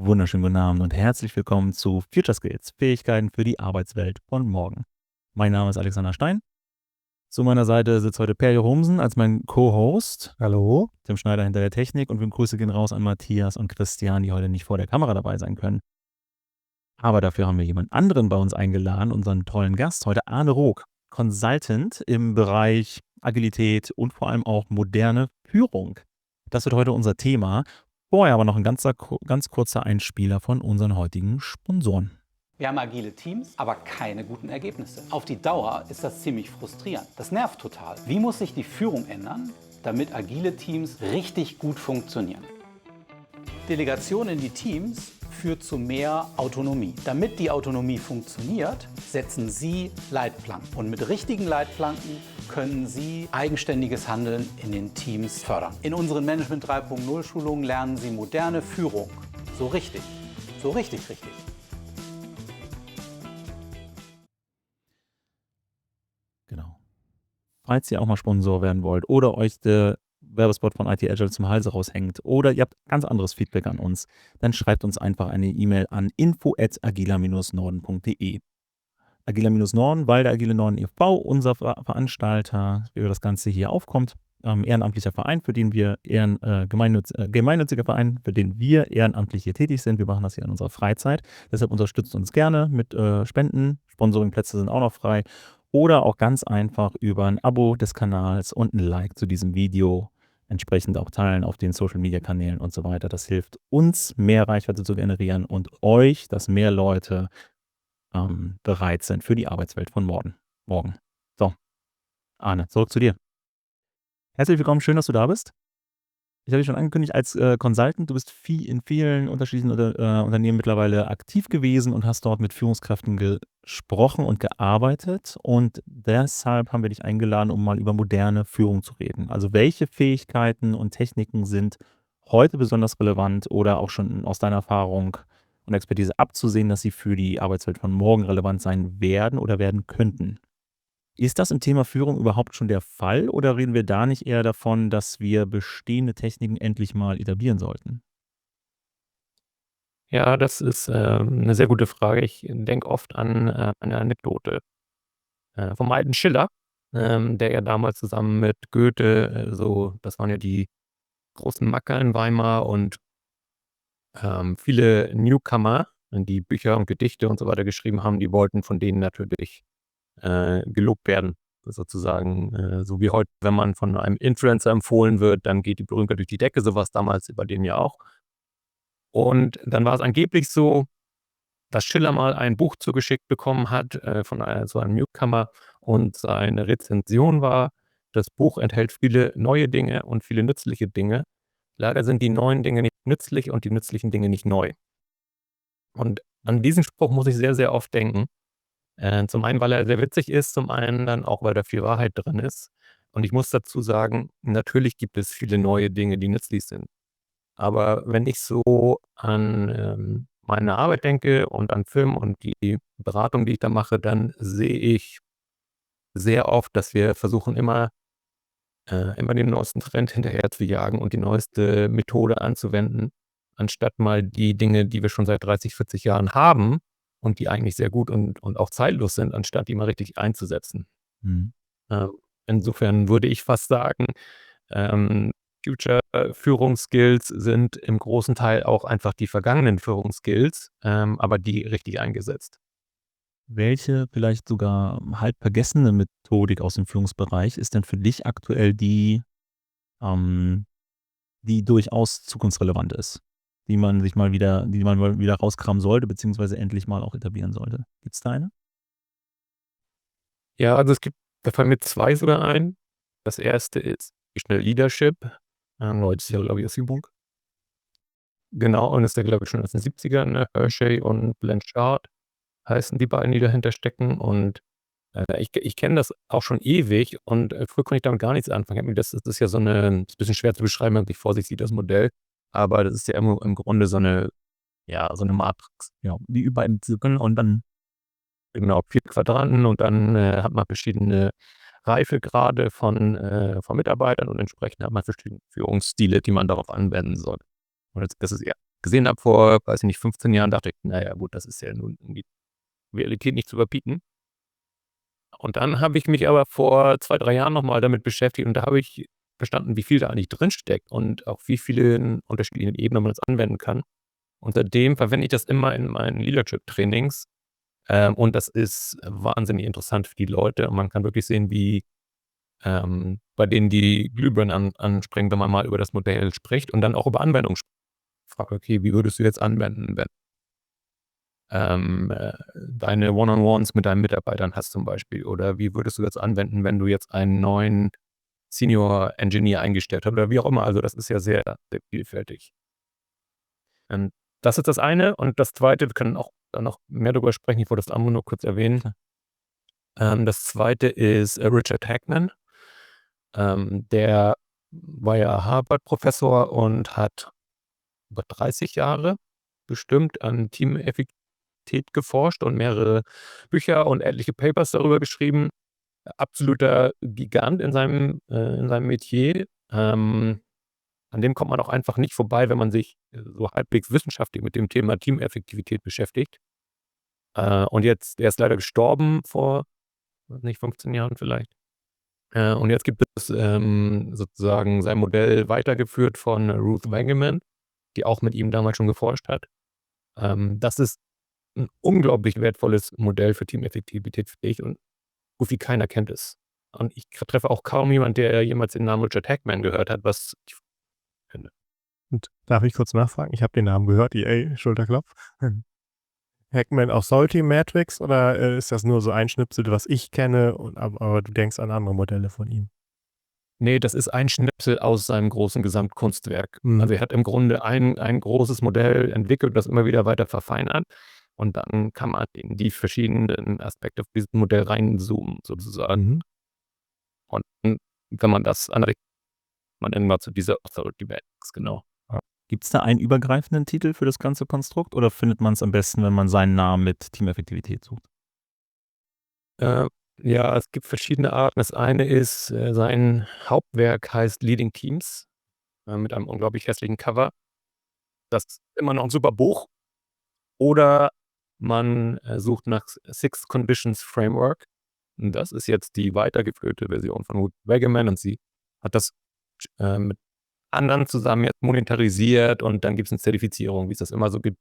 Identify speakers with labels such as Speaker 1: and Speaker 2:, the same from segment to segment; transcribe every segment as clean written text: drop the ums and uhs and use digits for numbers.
Speaker 1: wunderschönen guten Abend und herzlich willkommen zu Future Skills, Fähigkeiten für die Arbeitswelt von morgen. Mein Name ist Alexander Stein. Zu meiner Seite sitzt heute Per Johomsen als mein Co-Host,
Speaker 2: Hallo.
Speaker 1: Tim Schneider hinter der Technik, und wir Grüße gehen raus an Matthias und Christian, die heute nicht vor der Kamera dabei sein können. Aber dafür haben wir jemand anderen bei uns eingeladen, unseren tollen Gast, heute Arne Rook, Consultant im Bereich Agilität und vor allem auch moderne Führung. Das wird heute unser Thema. Vorher aber noch ein ganz kurzer Einspieler von unseren heutigen Sponsoren.
Speaker 3: Wir haben agile Teams, aber keine guten Ergebnisse. Auf die Dauer ist das ziemlich frustrierend. Das nervt total. Wie muss sich die Führung ändern, damit agile Teams richtig gut funktionieren? Delegation in die Teams führt zu mehr Autonomie. Damit die Autonomie funktioniert, setzen Sie Leitplanken. Und mit richtigen Leitplanken können Sie eigenständiges Handeln in den Teams fördern. In unseren Management 3.0 Schulungen lernen Sie moderne Führung. So richtig. So richtig.
Speaker 1: Genau. Falls ihr auch mal Sponsor werden wollt oder euch der Werbespot von IT Agile zum Halse raushängt oder ihr habt ganz anderes Feedback an uns, dann schreibt uns einfach eine E-Mail an info@agiler-norden.de. Agiler-Norden, weil der Agile Norden e.V., unser Veranstalter, für das Ganze hier aufkommt. Ehrenamtlicher Verein, für den wir gemeinnütziger Verein, für den wir ehrenamtlich hier tätig sind. Wir machen das hier in unserer Freizeit. Deshalb unterstützt uns gerne mit Spenden. Sponsoringplätze sind auch noch frei. Oder auch ganz einfach über ein Abo des Kanals und ein Like zu diesem Video. Entsprechend auch teilen auf den Social Media Kanälen und so weiter. Das hilft uns, mehr Reichweite zu generieren und euch, dass mehr Leute bereit sind für die Arbeitswelt von morgen. So, Arne, zurück zu dir. Herzlich willkommen, schön, dass du da bist. Ich habe dich schon angekündigt als Consultant. Du bist in vielen unterschiedlichen Unternehmen mittlerweile aktiv gewesen und hast dort mit Führungskräften gesprochen und gearbeitet. Und deshalb haben wir dich eingeladen, um mal über moderne Führung zu reden. Also welche Fähigkeiten und Techniken sind heute besonders relevant oder auch schon aus deiner Erfahrung und Expertise abzusehen, dass sie für die Arbeitswelt von morgen relevant sein werden oder werden könnten? Ist das im Thema Führung überhaupt schon der Fall oder reden wir da nicht eher davon, dass wir bestehende Techniken endlich mal etablieren sollten?
Speaker 2: Ja, das ist 'ne sehr gute Frage. Ich denke oft an eine Anekdote vom alten Schiller, der ja damals zusammen mit Goethe, das waren ja die großen Macker in Weimar und viele Newcomer, die Bücher und Gedichte und so weiter geschrieben haben, die wollten von denen natürlich gelobt werden, sozusagen. So wie heute, wenn man von einem Influencer empfohlen wird, dann geht die Berühmtheit durch die Decke. So war's damals bei denen ja auch. Und dann war es angeblich so, dass Schiller mal ein Buch zugeschickt bekommen hat von so einem Newcomer, und seine Rezension war: Das Buch enthält viele neue Dinge und viele nützliche Dinge. Leider sind die neuen Dinge nicht nützlich und die nützlichen Dinge nicht neu. Und an diesen Spruch muss ich sehr, sehr oft denken. Zum einen, weil er sehr witzig ist, zum einen dann auch, weil da viel Wahrheit drin ist. Und ich muss dazu sagen, natürlich gibt es viele neue Dinge, die nützlich sind. Aber wenn ich so an meine Arbeit denke und an Film und die Beratung, die ich da mache, dann sehe ich sehr oft, dass wir versuchen, immer den neuesten Trend hinterher zu jagen und die neueste Methode anzuwenden, anstatt mal die Dinge, die wir schon seit 30, 40 Jahren haben und die eigentlich sehr gut und auch zeitlos sind, anstatt die mal richtig einzusetzen.
Speaker 1: Mhm.
Speaker 2: Ähm, Insofern würde ich fast sagen, ähm, Future-Führungsskills sind im großen Teil auch einfach die vergangenen Führungsskills, aber die richtig eingesetzt.
Speaker 1: Welche vielleicht sogar halb vergessene Methodik aus dem Führungsbereich ist denn für dich aktuell ähm, die durchaus zukunftsrelevant ist, die man mal wieder rauskramen sollte, beziehungsweise endlich mal auch etablieren sollte? Gibt's da eine?
Speaker 2: Ja, also da fallen mir 2 sogar ein. Das erste ist Schnell Leadership. Heute ist ja, glaube ich, das Übung. Genau, und ist ja, glaube ich, schon aus den 70ern, ne? Hershey und Blanchard heißen die beiden, die dahinter stecken. Und ich kenne das auch schon ewig und früher konnte ich damit gar nichts anfangen. Ich habe mir das ist ja ist 'n bisschen schwer zu beschreiben, wenn man sich vor sich sieht, das Modell. Aber das ist ja im Grunde so eine Matrix.
Speaker 1: Ja, die überall Zirkeln und dann
Speaker 2: Genau, 4 Quadranten, und dann hat man verschiedene Reifegrade von Mitarbeitern und entsprechend hat man verschiedene Führungsstile, die man darauf anwenden soll. Und das ist eher gesehen habe vor, weiß ich nicht, 15 Jahren, dachte ich, naja gut, das ist ja nun in die Realität nicht zu überbieten. Und dann habe ich mich aber vor 2, 3 Jahren nochmal damit beschäftigt und da habe ich verstanden, wie viel da eigentlich drinsteckt und auf wie vielen unterschiedlichen Ebenen man das anwenden kann. Und seitdem verwende ich das immer in meinen Leadership-Trainings. Und das ist wahnsinnig interessant für die Leute. Und man kann wirklich sehen, wie bei denen die Glühbirnen anspringen, wenn man mal über das Modell spricht und dann auch über Anwendung spricht. Fragt, okay, wie würdest du jetzt anwenden, wenn deine One-on-Ones mit deinen Mitarbeitern hast zum Beispiel? Oder wie würdest du das anwenden, wenn du jetzt einen neuen Senior Engineer eingestellt hast oder wie auch immer. Also das ist ja sehr, sehr vielfältig. Das ist das eine. Und das zweite, wir können auch da noch mehr darüber sprechen, ich wollte das andere nur kurz erwähnen. Das zweite ist Richard Hackman. Der war ja Harvard-Professor und hat über 30 Jahre bestimmt an Teameffektivität geforscht und mehrere Bücher und etliche Papers darüber geschrieben. Absoluter Gigant in seinem Metier. An dem kommt man auch einfach nicht vorbei, wenn man sich so halbwegs wissenschaftlich mit dem Thema Teameffektivität beschäftigt. Und jetzt, er ist leider gestorben vor, weiß nicht, 15 Jahren vielleicht. Und jetzt gibt es sozusagen sein Modell weitergeführt von Ruth Wangerman, die auch mit ihm damals schon geforscht hat. Das ist ein unglaublich wertvolles Modell für Teameffektivität, finde ich, und gut wie keiner kennt es. Und ich treffe auch kaum jemanden, der jemals den Namen Richard Hackman gehört hat, was ich finde.
Speaker 4: Und darf ich kurz nachfragen? Ich habe den Namen gehört, EA, Schulterklopf. Hackman auch Salty Matrix oder ist das nur so ein Schnipsel, was ich kenne, aber du denkst an andere Modelle von ihm?
Speaker 2: Nee, das ist ein Schnipsel aus seinem großen Gesamtkunstwerk.
Speaker 4: Mhm.
Speaker 2: Also er hat im Grunde ein großes Modell entwickelt, das immer wieder weiter verfeinert. Und dann kann man in die verschiedenen Aspekte auf dieses Modell reinzoomen, sozusagen.
Speaker 4: Mhm.
Speaker 2: Und wenn man das anregt, man irgendwann zu dieser Authority Matrix, genau.
Speaker 1: Gibt es da einen übergreifenden Titel für das ganze Konstrukt oder findet man es am besten, wenn man seinen Namen mit Teameffektivität sucht?
Speaker 2: Ja, es gibt verschiedene Arten. Das eine ist, sein Hauptwerk heißt Leading Teams, mit einem unglaublich hässlichen Cover. Das ist immer noch ein super Buch. Oder man sucht nach Six Conditions Framework. Und das ist jetzt die weitergeführte Version von Ruth Wangerman und sie hat das mit anderen zusammen jetzt monetarisiert und dann gibt es eine Zertifizierung, wie es das immer so gibt.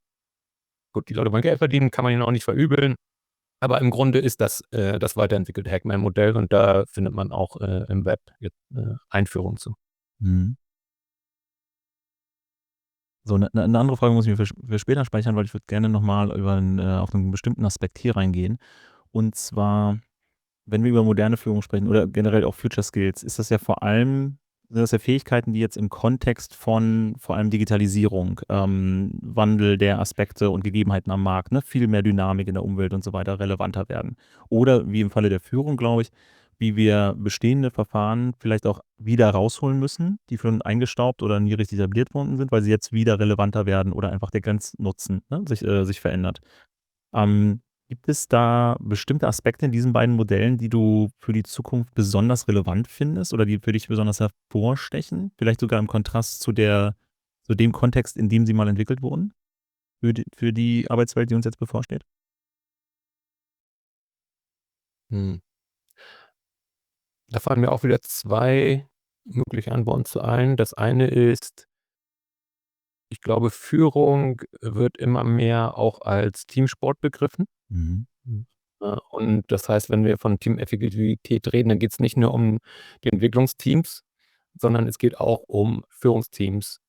Speaker 2: Gut, die Leute wollen Geld verdienen, kann man ihnen auch nicht verübeln. Aber im Grunde ist das das weiterentwickelte Hackman-Modell und da findet man auch im Web jetzt Einführungen zu.
Speaker 1: Mhm. So, eine andere Frage muss ich mir für später speichern, weil ich würde gerne nochmal auf einen bestimmten Aspekt hier reingehen. Und zwar, wenn wir über moderne Führung sprechen oder generell auch Future Skills, sind das ja Fähigkeiten, die jetzt im Kontext von vor allem Digitalisierung, Wandel der Aspekte und Gegebenheiten am Markt, ne, viel mehr Dynamik in der Umwelt und so weiter relevanter werden. Oder wie im Falle der Führung, glaube ich, wie wir bestehende Verfahren vielleicht auch wieder rausholen müssen, die schon eingestaubt oder nie richtig etabliert worden sind, weil sie jetzt wieder relevanter werden oder einfach der Grenznutzen, ne, sich verändert. Gibt es da bestimmte Aspekte in diesen beiden Modellen, die du für die Zukunft besonders relevant findest oder die für dich besonders hervorstechen? Vielleicht sogar im Kontrast zu dem Kontext, in dem sie mal entwickelt wurden? Für die Arbeitswelt, die uns jetzt bevorsteht?
Speaker 2: Hm. Da fallen mir auch wieder 2 mögliche Antworten zu ein. Das eine ist, ich glaube, Führung wird immer mehr auch als Teamsport begriffen.
Speaker 1: Mhm.
Speaker 2: Und das heißt, wenn wir von Teameffektivität reden, dann geht es nicht nur um die Entwicklungsteams, sondern es geht auch um Führungsteams.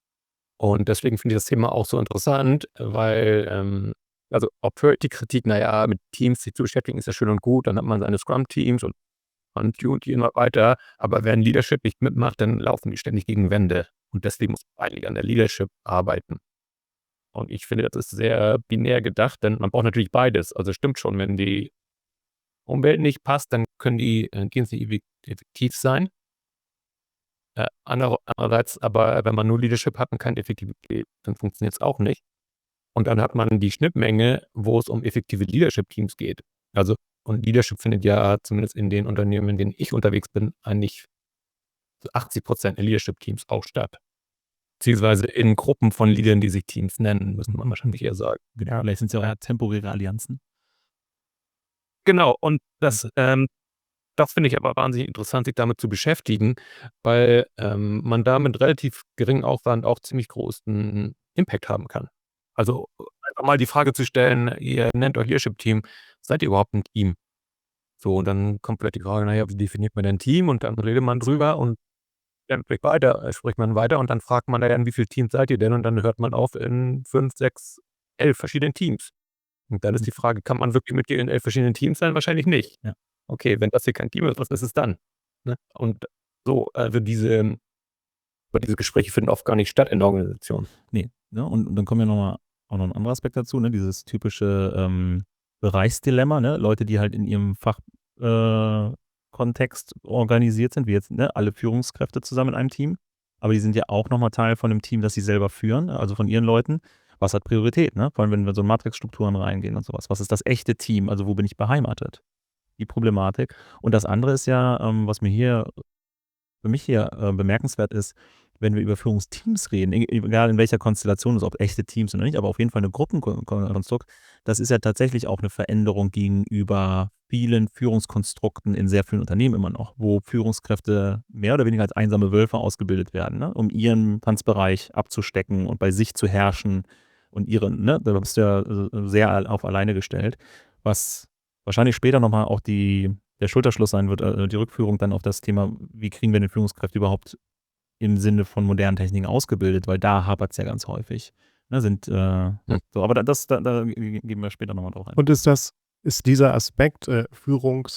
Speaker 2: Und deswegen finde ich das Thema auch so interessant, weil, also oft höre ich die Kritik, naja, mit Teams sich zu beschäftigen, ist ja schön und gut, dann hat man seine Scrum-Teams und man tunt die immer weiter, aber wenn Leadership nicht mitmacht, dann laufen die ständig gegen Wände. Und deswegen muss man eigentlich an der Leadership arbeiten. Und ich finde, das ist sehr binär gedacht, denn man braucht natürlich beides. Also stimmt schon, wenn die Umwelt nicht passt, dann können die Teams nicht effektiv sein. Andererseits aber, wenn man nur Leadership hat und keine Effektivität, dann funktioniert es auch nicht. Und dann hat man die Schnittmenge, wo es um effektive Leadership-Teams geht. Also, und Leadership findet ja zumindest in den Unternehmen, in denen ich unterwegs bin, eigentlich zu 80% in Leadership-Teams auch statt. beziehungsweise in Gruppen von Leadern, die sich Teams nennen, müsste man wahrscheinlich eher sagen.
Speaker 1: Genau, vielleicht sind es ja auch eher temporäre Allianzen.
Speaker 2: Genau, und das finde ich aber wahnsinnig interessant, sich damit zu beschäftigen, weil man da mit relativ geringem Aufwand auch ziemlich großen Impact haben kann. Also einfach mal die Frage zu stellen, ihr nennt euch Leadership-Team, seid ihr überhaupt ein Team? So, und dann kommt vielleicht die Frage, naja, wie definiert man denn ein Team? Und dann redet man drüber und dann spricht man weiter und dann fragt man, naja, in wie viele Teams seid ihr denn? Und dann hört man auf in 5, 6, 11 verschiedenen Teams. Und dann ist die Frage, kann man wirklich mit dir in 11 verschiedenen Teams sein? Wahrscheinlich nicht.
Speaker 1: Ja.
Speaker 2: Okay, wenn das hier kein Team ist, was ist es dann? Ne? Und so, also diese Gespräche finden oft gar nicht statt in der Organisation.
Speaker 1: Nee, ne? Und dann kommt ja auch noch ein anderer Aspekt dazu, ne? Dieses typische Bereichsdilemma, ne? Leute, die halt in ihrem Fachkontext organisiert sind, wie jetzt, ne, alle Führungskräfte zusammen in einem Team. Aber die sind ja auch nochmal Teil von dem Team, das sie selber führen, also von ihren Leuten. Was hat Priorität, ne? Vor allem, wenn wir so in Matrixstrukturen reingehen und sowas. Was ist das echte Team? Also wo bin ich beheimatet? Die Problematik. Und das andere ist ja, was für mich hier bemerkenswert ist, wenn wir über Führungsteams reden, egal in welcher Konstellation, ob echte Teams oder nicht, aber auf jeden Fall eine Gruppenkonstrukt, das ist ja tatsächlich auch eine Veränderung gegenüber vielen Führungskonstrukten in sehr vielen Unternehmen immer noch, wo Führungskräfte mehr oder weniger als einsame Wölfe ausgebildet werden, ne, um ihren Tanzbereich abzustecken und bei sich zu herrschen und ne, da bist du ja sehr auf alleine gestellt, was wahrscheinlich später nochmal auch der Schulterschluss sein wird, die Rückführung dann auf das Thema, wie kriegen wir den Führungskräfte überhaupt im Sinne von modernen Techniken ausgebildet, weil da hapert es ja ganz häufig. Ne, so, aber da gehen wir später nochmal drauf ein.
Speaker 4: Und ist dieser Aspekt Führung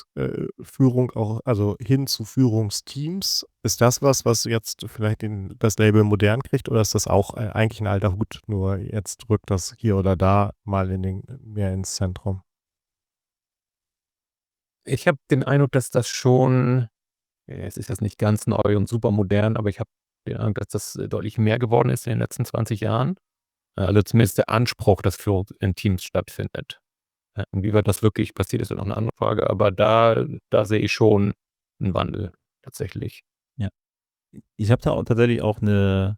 Speaker 4: auch, also hin zu Führungsteams, ist das was jetzt vielleicht das Label modern kriegt, oder ist das auch eigentlich ein alter Hut, nur jetzt rückt das hier oder da mal mehr ins Zentrum?
Speaker 2: Ich habe den Eindruck, dass das schon, es ist jetzt nicht ganz neu und super modern, aber ich habe den Eindruck, dass das deutlich mehr geworden ist in den letzten 20 Jahren. Also zumindest der Anspruch, dass Führung in Teams stattfindet. Inwieweit das wirklich passiert, ist ja noch eine andere Frage, aber da sehe ich schon einen Wandel tatsächlich.
Speaker 1: Ja. Ich habe da tatsächlich auch eine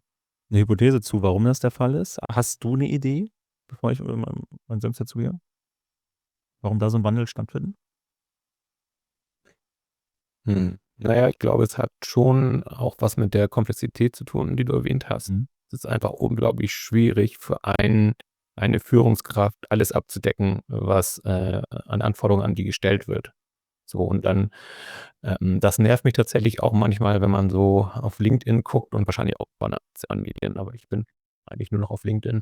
Speaker 1: Hypothese zu, warum das der Fall ist. Hast du eine Idee, bevor ich meinen Senf dazugebe? Warum da so ein Wandel stattfindet?
Speaker 2: Naja, ich glaube, es hat schon auch was mit der Komplexität zu tun, die du erwähnt hast.
Speaker 1: Mhm.
Speaker 2: Es ist einfach unglaublich schwierig für eine Führungskraft alles abzudecken, was an Anforderungen an die gestellt wird. So, und dann, das nervt mich tatsächlich auch manchmal, wenn man so auf LinkedIn guckt und wahrscheinlich auch bei anderen Medien, aber ich bin eigentlich nur noch auf LinkedIn.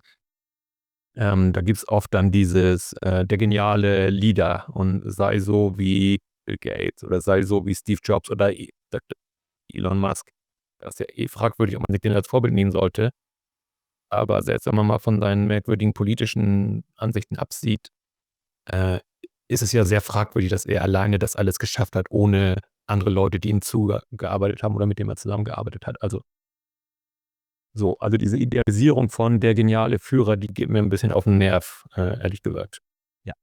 Speaker 2: Da gibt es oft dann dieses, der geniale Leader und sei so wie Bill Gates oder sei so wie Steve Jobs oder Dr. Elon Musk. Das ist ja fragwürdig, ob man sich den als Vorbild nehmen sollte. Aber selbst wenn man mal von seinen merkwürdigen politischen Ansichten absieht, ist es ja sehr fragwürdig, dass er alleine das alles geschafft hat, ohne andere Leute, die ihm zugearbeitet haben oder mit denen er zusammengearbeitet hat. Also diese Idealisierung von der geniale Führer, die geht mir ein bisschen auf den Nerv, ehrlich gesagt.
Speaker 1: Ja,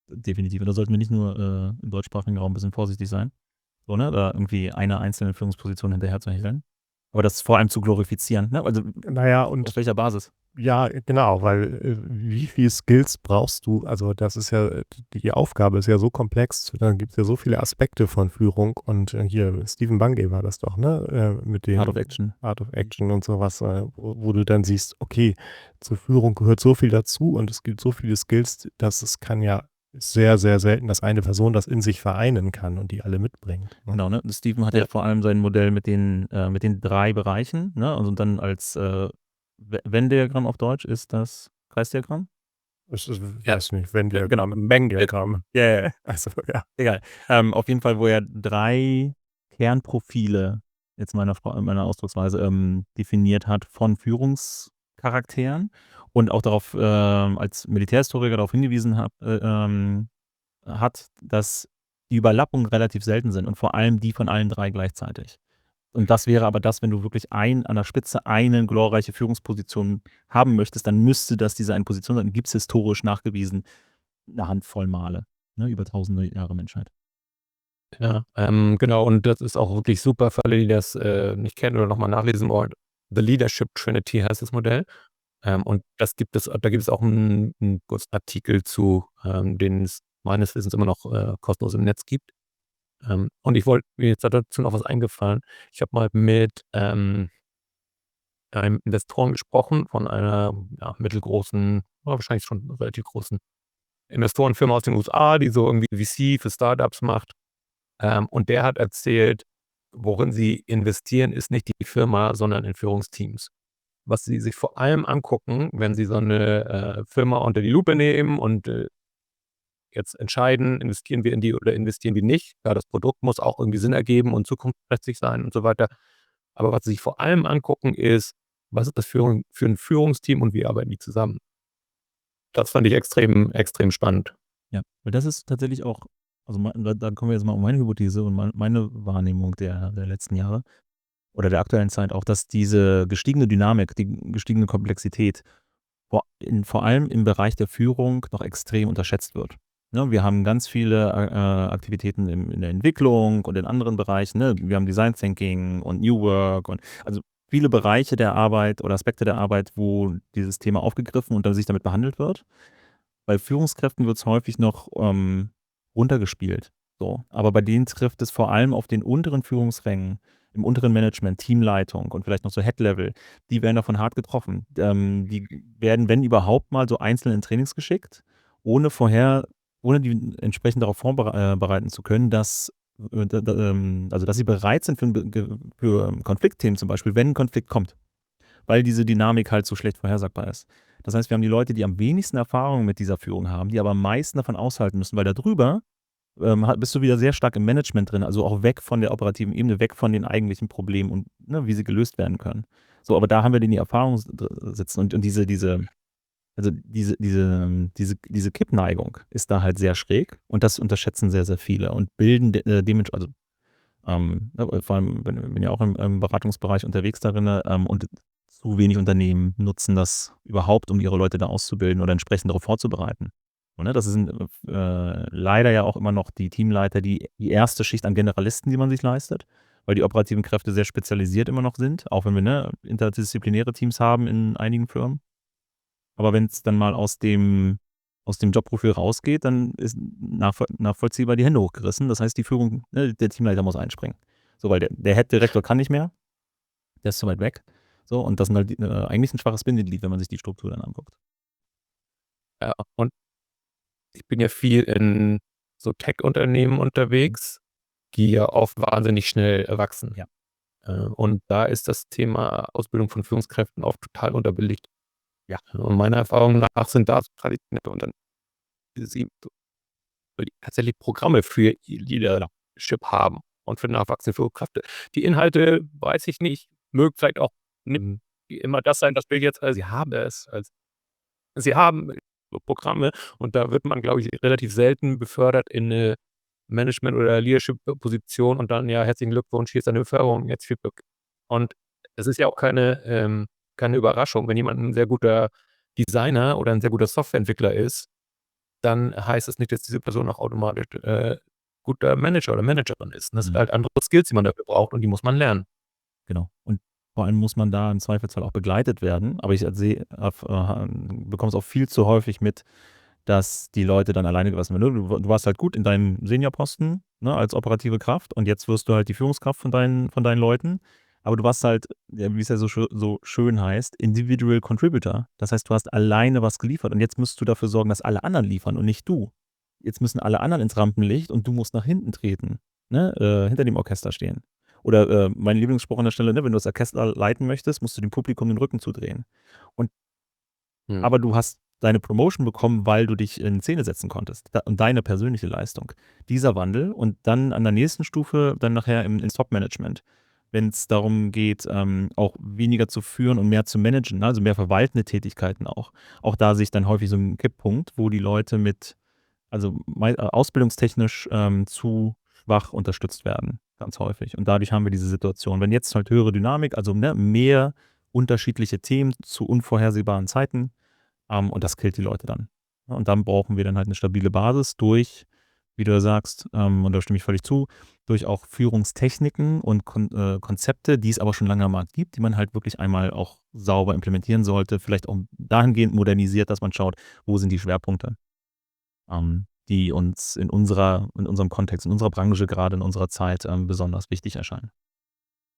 Speaker 1: definitiv. Und da sollten wir nicht nur im deutschsprachigen Raum ein bisschen vorsichtig sein, so, ne, da irgendwie einer einzelnen Führungsposition hinterher zu hecheln. Aber das vor allem zu glorifizieren, ne? Also
Speaker 4: Naja,
Speaker 1: auf
Speaker 4: und
Speaker 1: welcher Basis?
Speaker 4: ja, genau, weil wie viel Skills brauchst du? Also das ist ja, die Aufgabe ist ja so komplex, dann gibt es ja so viele Aspekte von Führung und hier, Stephen Bungay war das doch, ne? Mit dem
Speaker 1: Art of Action.
Speaker 4: Art of Action und sowas, wo du dann siehst, okay, zur Führung gehört so viel dazu und es gibt so viele Skills, dass es kann ja sehr, sehr selten, dass eine Person das in sich vereinen kann und die alle mitbringt. Ne?
Speaker 1: Genau, ne? Stephen hat ja vor allem sein Modell mit den 3 Bereichen, ne? Also dann als Venn-Diagramm auf Deutsch ist das Kreisdiagramm?
Speaker 4: Ich weiß nicht, wenn der
Speaker 1: Genau,
Speaker 4: Venn-Diagramm.
Speaker 1: Ja, ja, ja.
Speaker 4: Also, ja.
Speaker 1: Egal. Auf jeden Fall, wo er 3 Kernprofile, jetzt meiner Ausdrucksweise, definiert hat von Führungscharakteren und auch darauf als Militärhistoriker darauf hingewiesen hat, dass die Überlappungen relativ selten sind und vor allem die von allen 3 gleichzeitig. Und das wäre aber das, wenn du wirklich an der Spitze eine glorreiche Führungsposition haben möchtest, dann müsste das diese eine Position sein. Gibt es historisch nachgewiesen eine Handvoll Male, ne, über tausende Jahre Menschheit.
Speaker 2: Ja, genau, und das ist auch wirklich super für alle, die das nicht kennen oder nochmal nachlesen wollen. The Leadership Trinity heißt das Modell. Und da gibt es auch einen kurzen Artikel zu, den es meines Wissens immer noch kostenlos im Netz gibt. Und mir jetzt dazu noch was eingefallen. Ich habe mal mit einem Investoren gesprochen von einer mittelgroßen, wahrscheinlich schon relativ großen Investorenfirma aus den USA, die so irgendwie VC für Startups macht. Und der hat erzählt, worin sie investieren, ist nicht die Firma, sondern in Führungsteams. Was sie sich vor allem angucken, wenn sie so eine Firma unter die Lupe nehmen und jetzt entscheiden, investieren wir in die oder investieren wir nicht. Ja, das Produkt muss auch irgendwie Sinn ergeben und zukunftsträchtig sein und so weiter. Aber was sie sich vor allem angucken, ist, was ist das für ein Führungsteam und wie arbeiten die zusammen? Das fand ich extrem, extrem spannend.
Speaker 1: Ja, weil das ist tatsächlich auch, also da kommen wir jetzt mal um meine Hypothese und meine Wahrnehmung der letzten Jahre oder der aktuellen Zeit auch, dass diese gestiegene Dynamik, die gestiegene Komplexität vor allem im Bereich der Führung noch extrem unterschätzt wird. Ne, wir haben ganz viele Aktivitäten in der Entwicklung und in anderen Bereichen. Ne? Wir haben Design Thinking und New Work und also viele Bereiche der Arbeit oder Aspekte der Arbeit, wo dieses Thema aufgegriffen und dann sich damit behandelt wird. Bei Führungskräften wird es häufig noch runtergespielt. So. Aber bei denen trifft es vor allem auf den unteren Führungsrängen, im unteren Management, Teamleitung und vielleicht noch so Head-Level, die werden davon hart getroffen. Die werden, wenn überhaupt mal, so einzeln in Trainings geschickt, ohne die entsprechend darauf vorbereiten zu können, dass sie bereit sind für Konfliktthemen zum Beispiel, wenn ein Konflikt kommt, weil diese Dynamik halt so schlecht vorhersagbar ist. Das heißt, wir haben die Leute, die am wenigsten Erfahrung mit dieser Führung haben, die aber am meisten davon aushalten müssen, weil darüber bist du wieder sehr stark im Management drin, also auch weg von der operativen Ebene, weg von den eigentlichen Problemen und wie sie gelöst werden können. So, aber da haben wir die Erfahrung sitzen und diese Kippneigung ist da halt sehr schräg und das unterschätzen sehr, sehr viele und bilden dementsprechend, vor allem bin ja auch im Beratungsbereich unterwegs darin und zu wenig Unternehmen nutzen das überhaupt, um ihre Leute da auszubilden oder entsprechend darauf vorzubereiten. Und, das sind leider ja auch immer noch die Teamleiter, die erste Schicht an Generalisten, die man sich leistet, weil die operativen Kräfte sehr spezialisiert immer noch sind, auch wenn wir interdisziplinäre Teams haben in einigen Firmen. Aber wenn es dann mal aus dem Jobprofil rausgeht, dann ist nachvollziehbar die Hände hochgerissen. Das heißt, die Führung, der Teamleiter muss einspringen. So, weil der Head-Direktor kann nicht mehr, der ist zu weit weg. So, und das ist halt eigentlich ein schwaches Bindeglied, wenn man sich die Struktur dann anguckt.
Speaker 2: Ja, und ich bin ja viel in so Tech-Unternehmen unterwegs, die ja oft wahnsinnig schnell wachsen.
Speaker 1: Ja.
Speaker 2: Und da ist das Thema Ausbildung von Führungskräften oft total unterbelegt.
Speaker 1: Ja.
Speaker 2: Und meiner Erfahrung nach sind da traditionelle Unternehmen, die tatsächlich Programme für Leadership haben und für nachwachsende Führungskräfte. Die Inhalte, weiß ich nicht, mögen vielleicht auch nicht immer das sein, das wir jetzt, sie haben es. Sie haben Programme und da wird man, glaube ich, relativ selten befördert in eine Management- oder Leadership-Position und dann, ja, herzlichen Glückwunsch, hier ist eine Beförderung, jetzt viel Glück. Und es ist ja auch keine Überraschung, wenn jemand ein sehr guter Designer oder ein sehr guter Softwareentwickler ist, dann heißt es nicht, dass diese Person auch automatisch guter Manager oder Managerin ist. Das sind halt andere Skills, die man dafür braucht und die muss man lernen.
Speaker 1: Genau. Und vor allem muss man da im Zweifelsfall auch begleitet werden. Aber ich bekomme es auch viel zu häufig mit, dass die Leute dann alleine gelassen werden. Du warst halt gut in deinem Seniorposten, als operative Kraft und jetzt wirst du halt die Führungskraft von deinen Leuten. Aber du warst halt, wie es ja so schön heißt, Individual Contributor. Das heißt, du hast alleine was geliefert und jetzt musst du dafür sorgen, dass alle anderen liefern und nicht du. Jetzt müssen alle anderen ins Rampenlicht und du musst nach hinten treten, hinter dem Orchester stehen. Oder mein Lieblingsspruch an der Stelle, wenn du das Orchester leiten möchtest, musst du dem Publikum den Rücken zudrehen. Aber du hast deine Promotion bekommen, weil du dich in Szene setzen konntest und deine persönliche Leistung. Dieser Wandel und dann an der nächsten Stufe, dann nachher ins Top-Management, wenn es darum geht, auch weniger zu führen und mehr zu managen, also mehr verwaltende Tätigkeiten auch. Auch da sehe ich dann häufig so einen Kipppunkt, wo die Leute ausbildungstechnisch zu schwach unterstützt werden, ganz häufig. Und dadurch haben wir diese Situation. Wenn jetzt halt höhere Dynamik, also mehr unterschiedliche Themen zu unvorhersehbaren Zeiten, und das killt die Leute dann. Und dann brauchen wir dann halt eine stabile Basis durch wie du sagst, und da stimme ich völlig zu, durch auch Führungstechniken und Konzepte, die es aber schon lange am Markt gibt, die man halt wirklich einmal auch sauber implementieren sollte, vielleicht auch dahingehend modernisiert, dass man schaut, wo sind die Schwerpunkte, die uns in unserem Kontext, in unserer Branche, gerade in unserer Zeit, besonders wichtig erscheinen.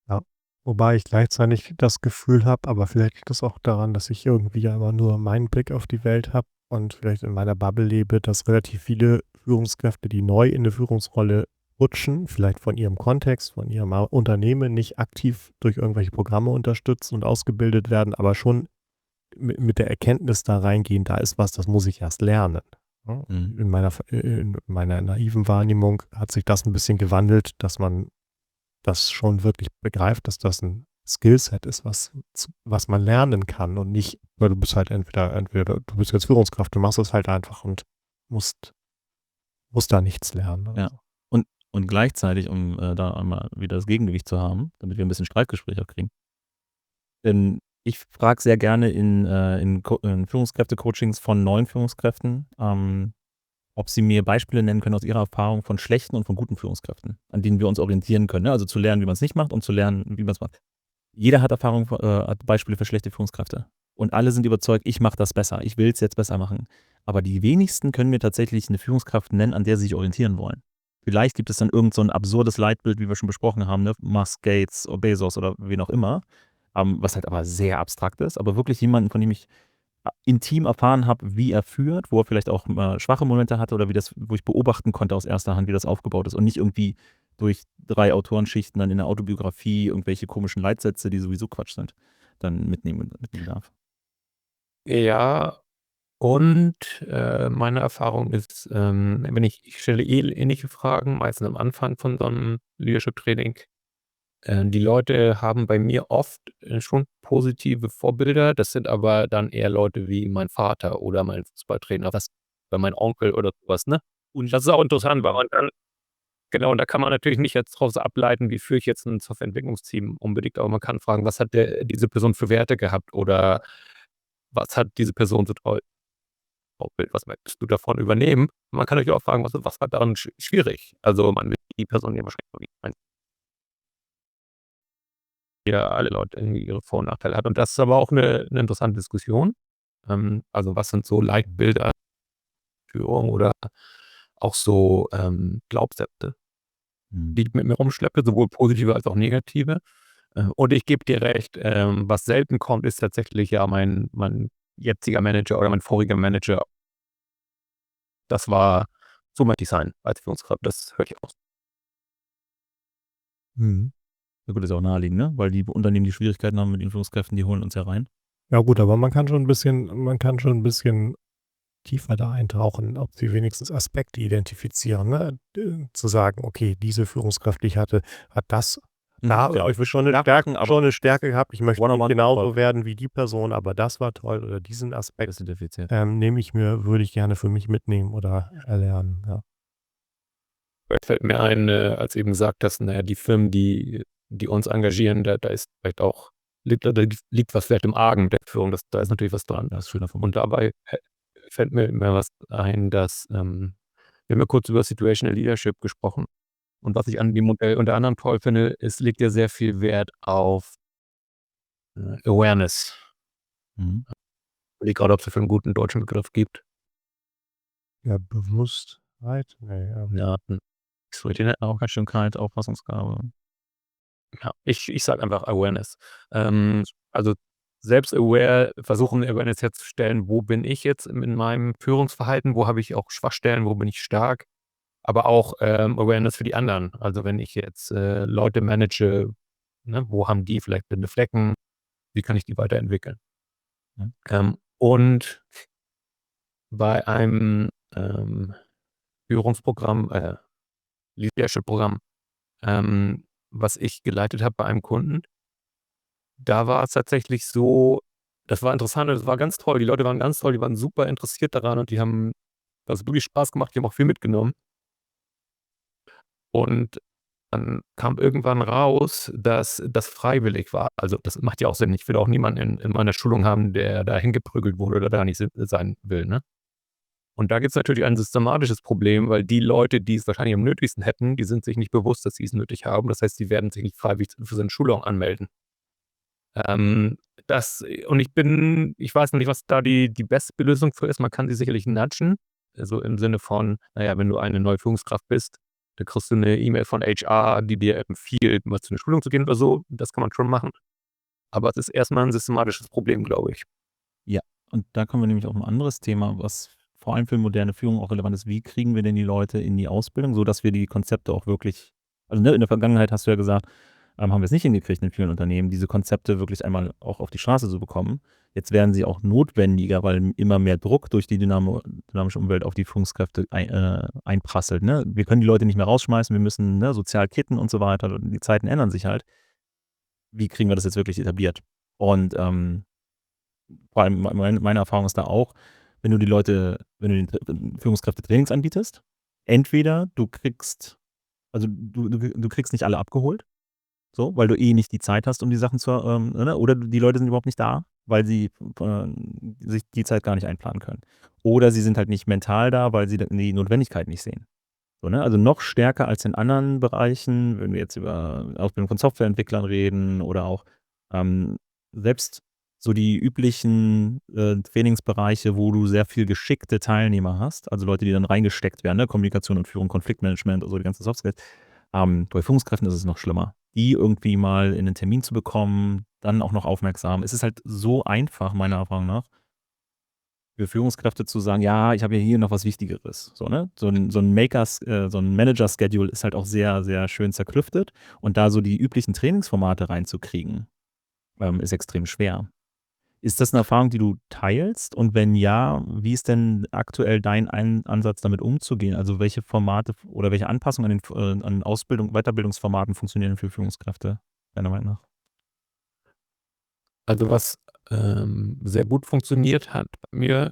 Speaker 4: Ja. Wobei ich gleichzeitig das Gefühl habe, aber vielleicht liegt das auch daran, dass ich irgendwie ja immer nur meinen Blick auf die Welt habe und vielleicht in meiner Bubble lebe, dass relativ viele Führungskräfte, die neu in 'ne Führungsrolle rutschen, vielleicht von ihrem Kontext, von ihrem Unternehmen nicht aktiv durch irgendwelche Programme unterstützt und ausgebildet werden, aber schon mit der Erkenntnis da reingehen, da ist was, das muss ich erst lernen, ne?
Speaker 1: Mhm.
Speaker 4: In meiner naiven Wahrnehmung hat sich das ein bisschen gewandelt, dass man das schon wirklich begreift, dass das ein Skillset ist, was man lernen kann und nicht, weil du bist halt entweder du bist jetzt Führungskraft, du machst es halt einfach und musst da nichts lernen,
Speaker 1: Ja.
Speaker 4: also.
Speaker 1: Und gleichzeitig, um, da einmal wieder das Gegengewicht zu haben, damit wir ein bisschen Streitgespräch auch kriegen. Denn ich frage sehr gerne in Führungskräfte-Coachings von neuen Führungskräften, ob sie mir Beispiele nennen können aus ihrer Erfahrung von schlechten und von guten Führungskräften, an denen wir uns orientieren können, ne? Also, zu lernen, wie man es nicht macht und zu lernen, wie man es macht. Jeder hat hat Beispiele für schlechte Führungskräfte. Und alle sind überzeugt, ich mache das besser, ich will es jetzt besser machen. Aber die wenigsten können mir tatsächlich eine Führungskraft nennen, an der sie sich orientieren wollen. Vielleicht gibt es dann irgend so 'n absurdes Leitbild, wie wir schon besprochen haben, ne? Musk, Gates, Bezos oder wen auch immer, was halt aber sehr abstrakt ist. Aber wirklich jemanden, von dem ich intim erfahren habe, wie er führt, wo er vielleicht auch mal schwache Momente hatte oder wo ich beobachten konnte aus erster Hand, wie das aufgebaut ist und nicht irgendwie durch 3 Autorenschichten dann in der Autobiografie irgendwelche komischen Leitsätze, die sowieso Quatsch sind, dann mitnehmen darf.
Speaker 2: Ja, und, meine Erfahrung ist, wenn ich stelle ähnliche Fragen, meistens am Anfang von so 'nem Leadership-Training. Die Leute haben bei mir oft, schon positive Vorbilder. Das sind aber dann eher Leute wie mein Vater oder mein Fußballtrainer, oder mein Onkel oder so was, ne? Und das ist auch interessant, weil man dann genau, und da kann man natürlich nicht jetzt draus ableiten, wie führe ich jetzt 'n Softwareentwicklungsteam unbedingt, aber man kann fragen: „Was hat diese Person für Werte gehabt?“ Oder „Was hat diese Person so toll Vorbild, was möchtest du davon übernehmen?“ Man kann natürlich auch fragen: „Was war daran schwierig?“ Also, man will die Person ja wahrscheinlich ja alle Leute irgendwie ihre Vor und Nachteile hat. Und das ist aber auch 'ne interessante Diskussion. Also, was sind so Leitbilder, Führung oder auch so, Glaubenssätze,
Speaker 1: Mhm.
Speaker 2: die ich mit mir rumschleppe, sowohl positive als auch negative. Und ich gebe dir recht, was selten kommt, ist tatsächlich ja mein jetziger Manager oder mein voriger Manager. Das war so möchte ich sein als Führungskraft. Das höre ich auch.
Speaker 4: Mhm.
Speaker 1: Ja gut, ist ja auch naheliegend, ne? Weil die Unternehmen, die Schwierigkeiten haben mit den Führungskräften, die holen uns ja rein.
Speaker 4: Ja gut, aber man kann schon 'n bisschen tiefer da eintauchen, ob sie wenigstens Aspekte identifizieren, ne? Zu sagen: „Okay, diese Führungskraft, die ich hatte, hat das
Speaker 1: Ja, ich will schon 'ne Stärken, aber
Speaker 4: schon 'ne Stärke gehabt. Ich möchte nicht
Speaker 1: One-on-one
Speaker 4: genauso
Speaker 1: toll.
Speaker 4: werden wie die Person, aber das war toll oder diesen Aspekt,
Speaker 1: Das identifiziert.
Speaker 4: würde ich gerne für mich mitnehmen oder erlernen“, ja.
Speaker 2: Fällt mir ein, als du eben gesagt hast, na ja, die Firmen, die uns engagieren, da ist vielleicht auch liegt was vielleicht im Argen der Führung. Da ist natürlich was dran.
Speaker 1: Ja, ist schöner
Speaker 2: Und
Speaker 1: formuliert.
Speaker 2: dabei fällt mir immer was ein, dass, wir haben ja kurz über Situational Leadership gesprochen. Und was ich an dem Modell unter anderem toll finde, es legt ja sehr viel Wert auf, Awareness.
Speaker 1: Mhm.
Speaker 2: Ich überlege grade, ob's dafür 'n guten deutschen Begriff gibt.
Speaker 4: Ja, Bewusstheit? Ne,
Speaker 2: Ja,
Speaker 1: Aufmerksamkeit, Auffassungsgabe.
Speaker 2: ja, ich sage einfach Awareness. Also, selbst-aware versuchen, Awareness herzustellen, wo bin ich jetzt in meinem Führungsverhalten, wo habe ich auch Schwachstellen, wo bin ich stark, aber auch, Awareness für die anderen. Also, wenn ich jetzt, Leute manage, ne, wo haben die vielleicht blinde Flecken, wie kann ich die weiterentwickeln?
Speaker 1: Ja.
Speaker 2: Und bei einem, Führungsprogramm, Leadership-Programm, was ich geleitet habe bei einem Kunden, da war es tatsächlich so, das war interessant und das war ganz toll. Die Leute waren ganz toll, die waren super interessiert daran und die haben das wirklich Spaß gemacht, die haben auch viel mitgenommen. Und dann kam irgendwann raus, dass das freiwillig war. Also, das macht ja auch Sinn. Ich will auch niemanden in meiner Schulung haben, der da hingeprügelt wurde oder da nicht sein will, ne? Und da gibt es natürlich ein systematisches Problem, weil die Leute, die es wahrscheinlich am nötigsten hätten, die sind sich nicht bewusst, dass sie es nötig haben. Das heißt, sie werden sich nicht freiwillig für so eine Schulung anmelden. Ähm, ich weiß noch nicht, was da die beste Lösung für ist. Man kann sie sicherlich nudgen, also im Sinne von, naja, wenn du eine neue Führungskraft bist, dann kriegst du eine E-Mail von HR, die dir empfiehlt, mal zu einer Schulung zu gehen oder so. Das kann man schon machen. Aber es ist erstmal ein systematisches Problem, glaube ich.
Speaker 1: Ja, und da kommen wir nämlich auf ein anderes Thema, was vor allem für moderne Führung auch relevant ist. Wie kriegen wir denn die Leute in die Ausbildung, sodass wir die Konzepte auch wirklich, also ne, in der Vergangenheit hast du ja gesagt, haben wir es nicht hingekriegt in vielen Unternehmen, diese Konzepte wirklich einmal auch auf die Straße zu bekommen. Jetzt werden sie auch notwendiger, weil immer mehr Druck durch die dynamische Umwelt auf die Führungskräfte einprasselt. Ne? Wir können die Leute nicht mehr rausschmeißen, wir müssen sozial kitten und so weiter. Und die Zeiten ändern sich halt. Wie kriegen wir das jetzt wirklich etabliert? Und vor allem meine Erfahrung ist da auch, wenn du den Führungskräfte Trainings anbietest, entweder du kriegst nicht alle abgeholt, so, weil du nicht die Zeit hast, um die Sachen zu, ne? Oder die Leute sind überhaupt nicht da, weil sie sich die Zeit gar nicht einplanen können. Oder sie sind halt nicht mental da, weil sie die Notwendigkeit nicht sehen. So, ne? Also noch stärker als in anderen Bereichen, wenn wir jetzt über Ausbildung von Softwareentwicklern reden oder auch selbst so die üblichen Trainingsbereiche, wo du sehr viel geschickte Teilnehmer hast, also Leute, die dann reingesteckt werden, ne? Kommunikation und Führung, Konfliktmanagement, also die ganzen Soft Skills. Bei Führungskräften ist es noch schlimmer. Die irgendwie mal in 'nen Termin zu bekommen, dann auch noch aufmerksam. Es ist halt so einfach, meiner Erfahrung nach, für Führungskräfte zu sagen: „Ja, ich habe ja hier noch was Wichtigeres“, so, ne? So 'n Manager-Schedule ist halt auch sehr, sehr schön zerklüftet und da so die üblichen Trainingsformate reinzukriegen, ist extrem schwer. Ist das 'ne Erfahrung, die du teilst? Und wenn ja, wie ist denn aktuell dein Ansatz, damit umzugehen? Also, welche Formate oder welche Anpassungen an Weiterbildungsformaten funktionieren für Führungskräfte deiner Meinung nach?
Speaker 2: Also, was sehr gut funktioniert hat bei mir,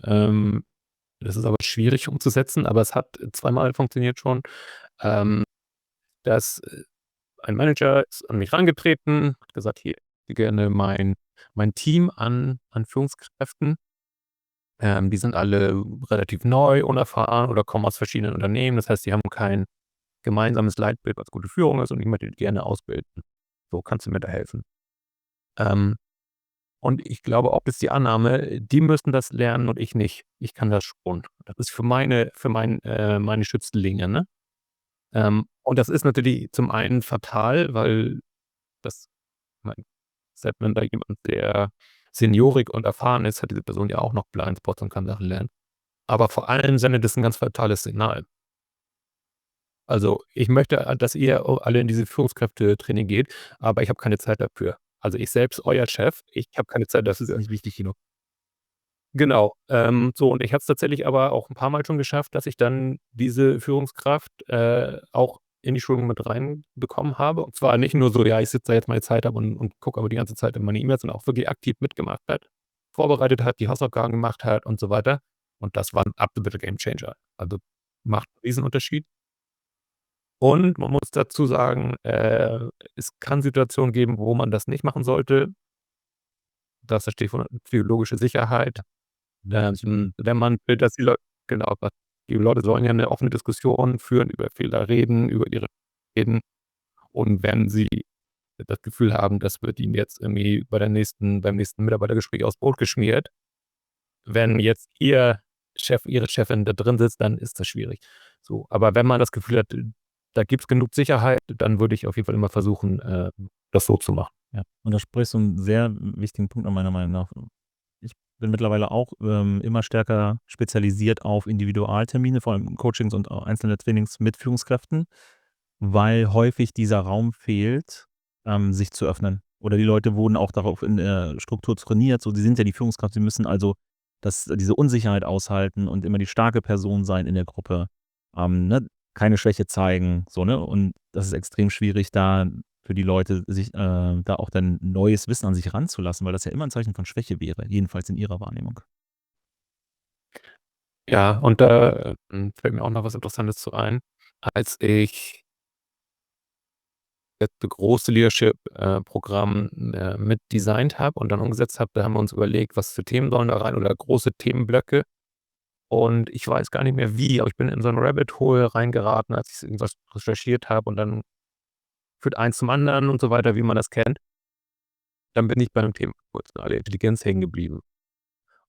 Speaker 2: das ist aber schwierig umzusetzen, aber es hat zweimal funktioniert schon, ähm, dass ein Manager ist an mich rangetreten, hat gesagt: „Hier, ich hätte gerne mein Team an Führungskräften. Die sind alle relativ neu, unerfahren oder kommen aus verschiedenen Unternehmen. Das heißt, die haben kein gemeinsames Leitbild, was gute Führung ist und ich möchte die gerne ausbilden. So, kannst du mir da helfen?“ Ähm, und ich glaube auch, ist die Annahme, die müssen das lernen und ich nicht. Ich kann das schon. Das ist meine Schützlinge, ne? Und das ist natürlich zum einen fatal, weil das mein selbst wenn da jemand sehr seniorig und erfahren ist, hat diese Person ja auch noch Blindspots und kann Sachen lernen. Aber vor allem sendet es 'n ganz fatales Signal. Also, ich möchte, dass ihr alle in diese Führungskräftetraining geht, aber ich habe keine Zeit dafür. Also, ich selbst, euer Chef, ich habe keine Zeit
Speaker 1: Das ist
Speaker 2: dafür.
Speaker 1: nicht wichtig genug.
Speaker 2: Genau. So und ich habe es tatsächlich aber auch 'n paarmal schon geschafft, dass ich dann diese Führungskraft, auch in die Schulung mit reinbekommen habe. Und zwar nicht nur so: „Ja, ich sitze da jetzt meine Zeit ab und gucke aber die ganze Zeit in meine E-Mails“, sondern auch wirklich aktiv mitgemacht hat, vorbereitet hat, die Hausaufgaben gemacht hat und so weiter. Und das war 'n absoluter Gamechanger. Also, macht 'n Riesenunterschied. Und man muss dazu sagen, es kann Situationen geben, wo man das nicht machen sollte. Das steht Stichwort psychologische Sicherheit. Wenn man will, dass genau, die Leute sollen ja 'ne offene Diskussion führen, über Fehler reden, über ihre reden. Und wenn sie das Gefühl haben, das wird ihnen jetzt irgendwie beim nächsten Mitarbeitergespräch aufs Brot geschmiert, wenn jetzt ihr Chef, ihre Chefin da drin sitzt, dann ist das schwierig. So, aber wenn man das Gefühl hat, da gibt's genug Sicherheit, dann würde ich auf jeden Fall immer versuchen, das so zu machen.
Speaker 1: Ja, und da sprichst du 'n sehr wichtigen Punkt an meiner Meinung nach. Ich bin mittlerweile auch immer stärker spezialisiert auf Individualtermine, vor allem Coachings und einzelne Trainings mit Führungskräften, weil häufig dieser Raum fehlt, sich zu öffnen. Oder die Leute wurden auch darauf in der Struktur trainiert, so, sie sind ja die Führungskraft, sie müssen also diese Unsicherheit aushalten und immer die starke Person sein in der Gruppe, ne? Keine Schwäche zeigen, so, ne? Und das ist extrem schwierig, da für die Leute, sich da auch dann neues Wissen an sich ranzulassen, weil das ja immer 'n Zeichen von Schwäche wäre, jedenfalls in ihrer Wahrnehmung.
Speaker 2: Ja, und da, fällt mir auch noch was Interessantes zu ein. Als ich das große Leadership, Programm, mit designt habe und dann umgesetzt habe, da haben wir uns überlegt, was für Themen sollen da rein oder große Themenblöcke. Und ich weiß gar nicht mehr wie, aber ich bin in so ein Rabbit Hole reingeraten, als ich irgendwas recherchiert habe und dann führt eins zum anderen und so weiter, wie man das kennt. Dann bin ich beim Thema emotionale Intelligenz hängen geblieben.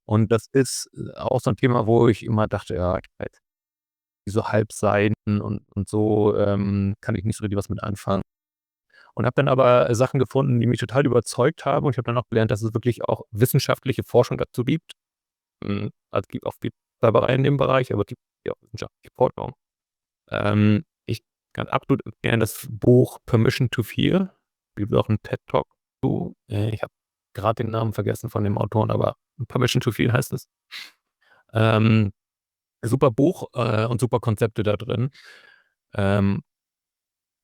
Speaker 2: Und das ist auch so ein Thema, wo ich immer dachte, ja, halt, so Halbseiten und so kann ich nicht so richtig was mit anfangen. Und habe dann aber Sachen gefunden, die mich total überzeugt haben. Und ich habe dann auch gelernt, dass es wirklich auch wissenschaftliche Forschung dazu gibt. Also es gibt auch viel Zauberei in dem Bereich, aber es gibt auch wissenschaftliche Forschung. Ich kann absolut empfehlen das Buch Permission to Fear. Gibt auch einen TED-Talk zu. Ich habe gerade den Namen vergessen von dem Autoren, aber Permission to Fear heißt es. Super Buch und super Konzepte da drin.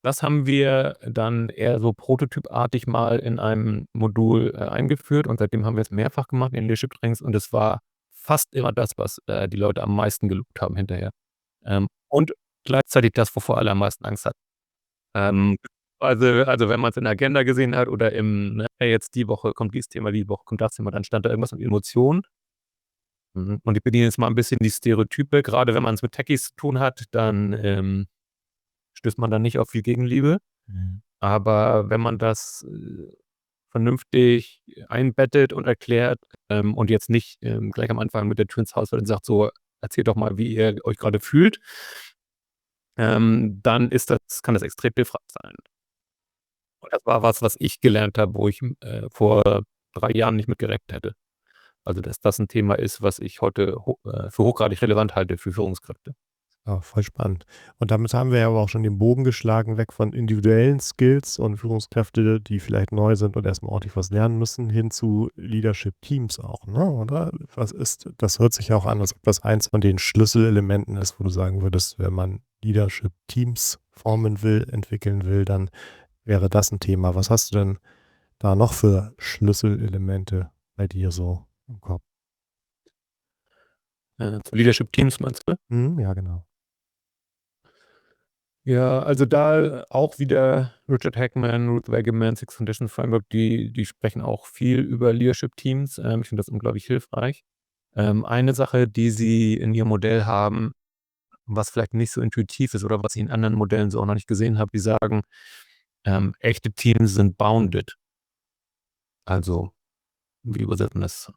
Speaker 2: Das haben wir dann eher so prototypartig mal in einem Modul eingeführt und seitdem haben wir es mehrfach gemacht in Leadership Trainings und es war fast immer das, was die Leute am meisten gelobt haben hinterher. Und gleichzeitig das, wovor alle am meisten Angst hatten. Also wenn man es in der Agenda gesehen hat oder hey, jetzt die Woche kommt dieses Thema, die Woche kommt das Thema, dann stand da irgendwas mit Emotionen. Und ich bediene jetzt mal ein bisschen die Stereotype. Gerade wenn man es mit Techies zu tun hat, dann stößt man dann nicht auf viel Gegenliebe. Aber wenn man das vernünftig einbettet und erklärt und jetzt nicht gleich am Anfang mit der Tür ins Haus fällt und sagt so, erzählt doch mal, wie ihr euch gerade fühlt, dann kann das extrem hilfreich sein. Und das war was ich gelernt habe, wo ich vor 3 Jahren nicht mit gerechnet hätte. Also, dass das ein Thema ist, was ich heute für hochgradig relevant halte für Führungskräfte.
Speaker 4: Ja, voll spannend. Und damit haben wir ja aber auch schon den Bogen geschlagen, weg von individuellen Skills und Führungskräfte, die vielleicht neu sind und erstmal ordentlich was lernen müssen, hin zu Leadership-Teams auch, ne? Oder? Das hört sich ja auch an, als ob das eins von den Schlüsselelementen ist, wo du sagen würdest, wenn man Leadership-Teams formen will, entwickeln will, dann wäre das ein Thema. Was hast du denn da noch für Schlüsselelemente bei dir so im Kopf?
Speaker 2: Zu Leadership Teams meinst du?
Speaker 4: Ja, genau.
Speaker 2: Ja, also da auch wieder Richard Hackman, Ruth Wegeman, Six Foundation Framework, die sprechen auch viel über Leadership Teams. Ich finde das unglaublich hilfreich. Eine Sache, die sie in ihrem Modell haben, was vielleicht nicht so intuitiv ist oder was ich in anderen Modellen so auch noch nicht gesehen habe, die sagen, echte Teams sind bounded. Also, wie übersetzen das?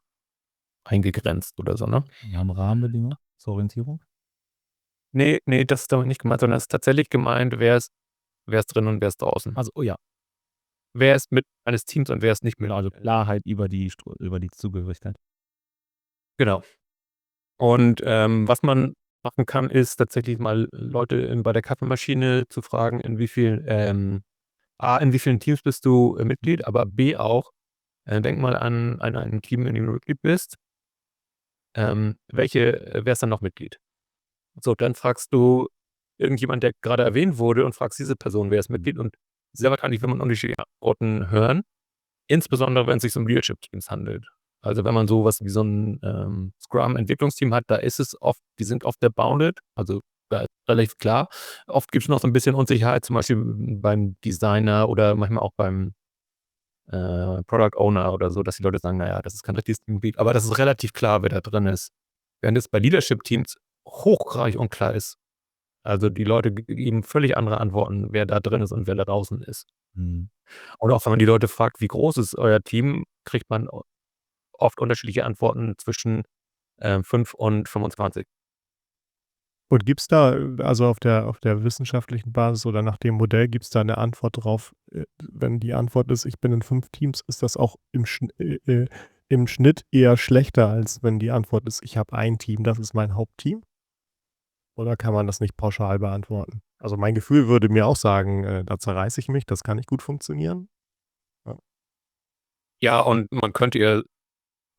Speaker 2: Eingegrenzt oder so, ne?
Speaker 1: Wir haben Rahmenbedingungen zur Orientierung.
Speaker 2: Nee, das ist damit nicht gemeint, sondern es ist tatsächlich gemeint, wer ist drin und wer ist draußen.
Speaker 1: Also, oh ja,
Speaker 2: Wer ist mit eines Teams und wer ist nicht mit.
Speaker 1: also Klarheit über die Zugehörigkeit.
Speaker 2: Genau. Und was man machen kann, ist tatsächlich mal Leute bei der Kaffeemaschine zu fragen, in wie vielen Teams bist du Mitglied, aber B auch, denk mal an ein Team, in dem du Mitglied bist. Wer ist dann noch Mitglied? So, dann fragst du irgendjemand, der gerade erwähnt wurde und fragst diese Person, wer ist Mitglied? Und sehr wahrscheinlich wird man unterschiedliche Antworten hören, insbesondere wenn es sich um Leadership-Teams handelt. Also wenn man sowas wie so ein Scrum-Entwicklungsteam hat, da ist es oft, die sind oft der bounded, also da ist relativ klar. Oft gibt es noch so ein bisschen Unsicherheit, zum Beispiel beim Designer oder manchmal auch beim Product Owner oder so, dass die Leute sagen, naja, das ist kein richtiges Teamgebiet, aber das ist relativ klar, wer da drin ist. Während es bei Leadership-Teams hochgradig unklar ist. Also die Leute geben völlig andere Antworten, wer da drin ist und wer da draußen ist. Und auch wenn man die Leute fragt, wie groß ist euer Team, kriegt man oft unterschiedliche Antworten zwischen 5 und 25.
Speaker 4: Und gibt es da, also auf der wissenschaftlichen Basis oder nach dem Modell, gibt es da eine Antwort drauf? Wenn die Antwort ist, ich bin in 5 Teams, ist das auch im Schnitt eher schlechter, als wenn die Antwort ist, ich habe ein Team, das ist mein Hauptteam? Oder kann man das nicht pauschal beantworten? Also mein Gefühl würde mir auch sagen, da zerreiße ich mich, das kann nicht gut funktionieren.
Speaker 2: Ja, und man könnte ja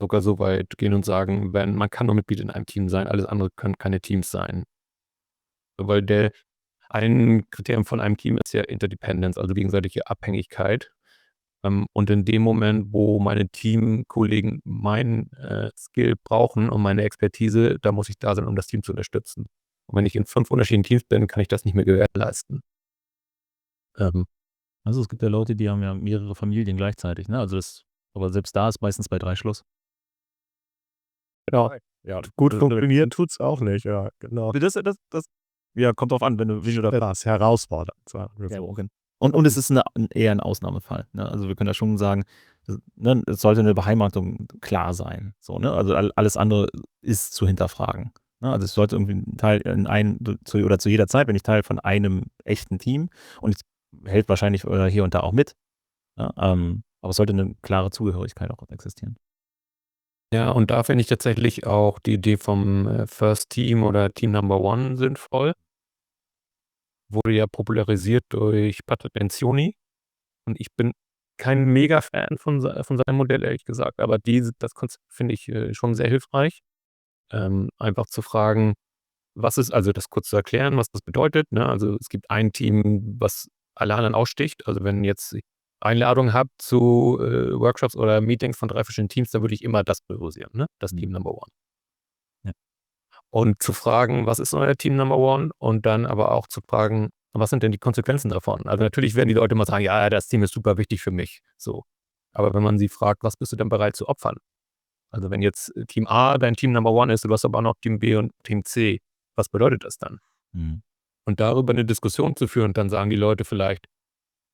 Speaker 2: sogar so weit gehen und sagen, man kann nur Mitglied in einem Team sein, alles andere können keine Teams sein. Weil ein Kriterium von einem Team ist ja Interdependence, also gegenseitige Abhängigkeit. Und in dem Moment, wo meine Teamkollegen meinen Skill brauchen und meine Expertise, da muss ich da sein, um das Team zu unterstützen. Und wenn ich in 5 unterschiedlichen Teams bin, kann ich das nicht mehr gewährleisten.
Speaker 1: Also es gibt ja Leute, die haben ja mehrere Familien gleichzeitig, ne? Aber selbst da ist meistens bei 3 Schluss.
Speaker 2: Genau.
Speaker 4: Ja, gut funktionieren tut's auch nicht, ja, genau.
Speaker 1: Das ja, kommt drauf an, wie du da
Speaker 4: Das ist herausfordernd, sagen wir
Speaker 1: ja,
Speaker 4: so.
Speaker 1: und es ist eher ein Ausnahmefall, ne? Also, wir können da schon sagen, ne, es sollte eine Beheimatung klar sein, so, ne? Also, alles andere ist zu hinterfragen, ne? Also, es sollte irgendwie 'n Teil zu jeder Zeit bin ich Teil von einem echten Team und es hält wahrscheinlich, hier und da auch mit, ne? Aber es sollte eine klare Zugehörigkeit auch existieren.
Speaker 2: Ja, und da finde ich tatsächlich auch die Idee vom, First Team oder Team Number One sinnvoll. Wurde ja popularisiert durch Patrick Lencioni und ich bin kein Mega-Fan von seinem Modell, ehrlich gesagt, aber das Konzept finde ich, schon sehr hilfreich. Einfach zu fragen, was ist also das kurz zu erklären, was das bedeutet, ne? Also, es gibt ein Team, was alle anderen aussticht. Also, wenn jetzt ich Einladungen habe zu, Workshops oder Meetings von 3 verschiedenen Teams, dann würde ich immer das priorisieren, ne? Das Team
Speaker 1: Mhm.
Speaker 2: Number One.
Speaker 1: Ja.
Speaker 2: Und zu fragen: „Was ist euer Team Number One?“ Und dann aber auch zu fragen: „Was sind denn die Konsequenzen davon?“ Also, natürlich werden die Leute immer sagen: „Ja, das Team ist super wichtig für mich“, so. Aber wenn man sie fragt: „Was bist du denn bereit zu opfern?“ Also, wenn jetzt Team A dein Team Number One ist, du hast aber auch noch Team B und Team C, was bedeutet das dann?
Speaker 1: Mhm.
Speaker 2: Und darüber 'ne Diskussion zu führen, dann sagen die Leute vielleicht: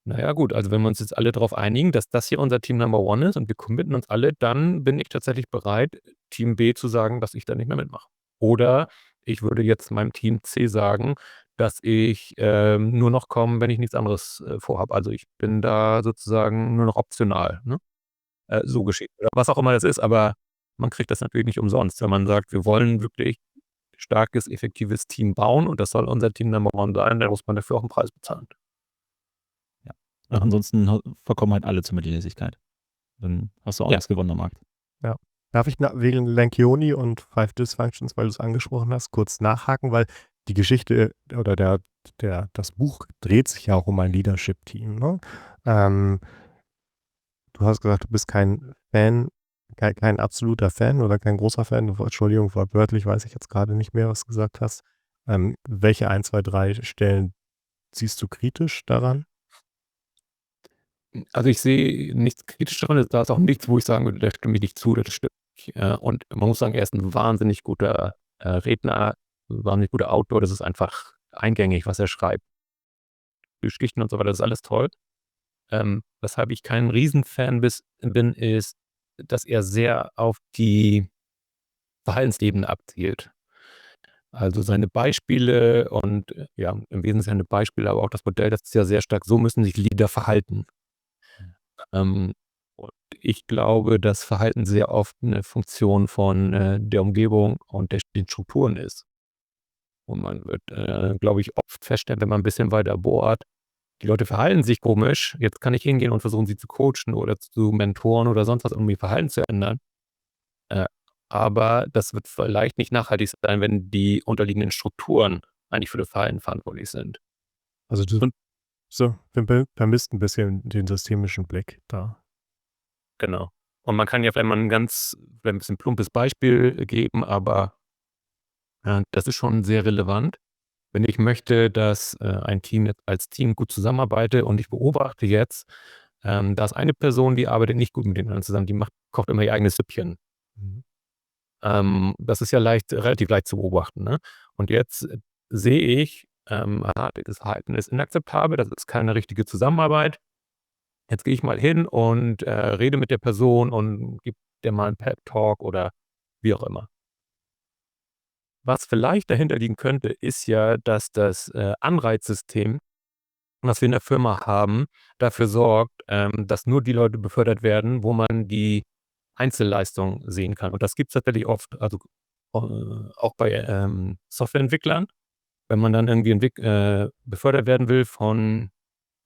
Speaker 2: „Na ja gut, also wenn wir uns jetzt alle darauf einigen, dass das hier unser Team Number One ist und wir committen uns alle, dann bin ich tatsächlich bereit, Team B zu sagen, dass ich da nicht mehr mitmache. Oder ich würde jetzt meinem Team C sagen, dass ich, nur noch komme, wenn ich nichts anderes, vorhabe. Also, ich bin da sozusagen nur noch optional“, ne? So geschieht oder was auch immer das ist, aber man kriegt das natürlich nicht umsonst. Wenn man sagt: „Wir wollen wirklich starkes, effektives Team bauen und das soll unser Team Number One sein“, dann muss man dafür auch 'n Preis bezahlen.
Speaker 1: Ja.
Speaker 4: Mhm.
Speaker 1: Ansonsten verkommen halt alle zur Mittelmäßigkeit. Dann hast du auch
Speaker 2: Ja.
Speaker 1: nichts gewonnen am Markt.
Speaker 4: Ja. Darf ich wegen Lencioni und Five Dysfunctions, weil du es angesprochen hast, kurz nachhaken, weil die Geschichte oder das Buch dreht sich ja auch um ein Leadership-Team, ne? Ähm, Du hast gesagt, du bist kein Fan, kein absoluter Fan oder kein großer Fan. Entschuldigung, wortwörtlich weiß ich jetzt gerade nicht mehr, was du gesagt hast. Welche 1, 2, 3 Stellen siehst du kritisch daran?
Speaker 2: Also, ich sehe nichts kritisch daran. Da ist auch nichts, wo ich sagen würde, da stimme ich nicht zu, das stimmt nicht. Und man muss sagen, er ist 'n wahnsinnig guter, Redner, wahnsinnig guter Autor. Das ist einfach eingängig, was er schreibt. Geschichten und so weiter, das ist alles toll. Weshalb ich kein Riesenfan bin, ist, dass er sehr auf die Verhaltensebene abzielt. Also, seine Beispiele und, ja, im Wesentlichen seine Beispiele, aber auch das Modell, das ist ja sehr stark: So müssen sich Leader verhalten. Ähm, und ich glaube, dass Verhalten sehr oft 'ne Funktion von, der Umgebung und den Strukturen ist. Und man wird, glaube ich, oft feststellen, wenn man 'n bisschen weiter bohrt, die Leute verhalten sich komisch. Jetzt kann ich hingehen und versuchen, sie zu coachen oder zu mentoren oder sonst was, um ihr Verhalten zu ändern. Äh, aber das wird vielleicht nicht nachhaltig sein, wenn die unterliegenden Strukturen eigentlich für das Verhalten verantwortlich sind.
Speaker 4: Also, du
Speaker 2: Und
Speaker 4: vermisst ein bisschen den systemischen Blick da.
Speaker 2: genau. Und man kann ja vielleicht mal 'n vielleicht 'n bisschen plumpes Beispiel geben, aber, das ist schon sehr relevant. Wenn ich möchte, dass, ein Team jetzt als Team gut zusammenarbeitet und ich beobachte jetzt, da ist eine Person, die arbeitet nicht gut mit den anderen zusammen, die kocht immer ihr eigenes Süppchen.
Speaker 4: Mhm.
Speaker 2: Das ist ja relativ leicht zu beobachten, ne? Und jetzt, sehe ich, das Verhalten ist inakzeptabel, das ist keine richtige Zusammenarbeit. Jetzt gehe ich mal hin und, rede mit der Person und gebe der mal 'n Pep Talk oder wie auch immer. Was vielleicht dahinter liegen könnte, ist ja, dass das, Anreizsystem, was wir in der Firma haben, dafür sorgt, dass nur die Leute befördert werden, wo man die Einzelleistung sehen kann. Und das gibt's tatsächlich oft, also, auch bei, Softwareentwicklern. Wenn man dann irgendwie befördert werden will von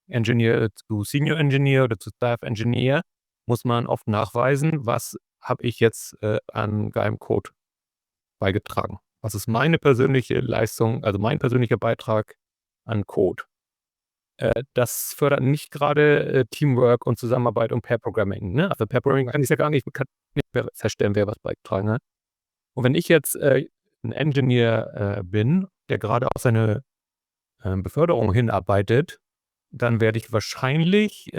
Speaker 2: Engineer zu Senior Engineer oder zu Staff Engineer, muss man oft nachweisen, was habe ich jetzt, an geilem Code beigetragen? Was ist meine persönliche Leistung, also mein persönlicher Beitrag an Code? Das fördert nicht gerade, Teamwork und Zusammenarbeit und Pair Programming, ne? Also, Pair Programming kann ich ja gar nicht feststellen, wer was beigetragen hat. Und wenn ich jetzt, 'n Engineer, bin, der gerade auf seine, Beförderung hinarbeitet, dann werde ich wahrscheinlich,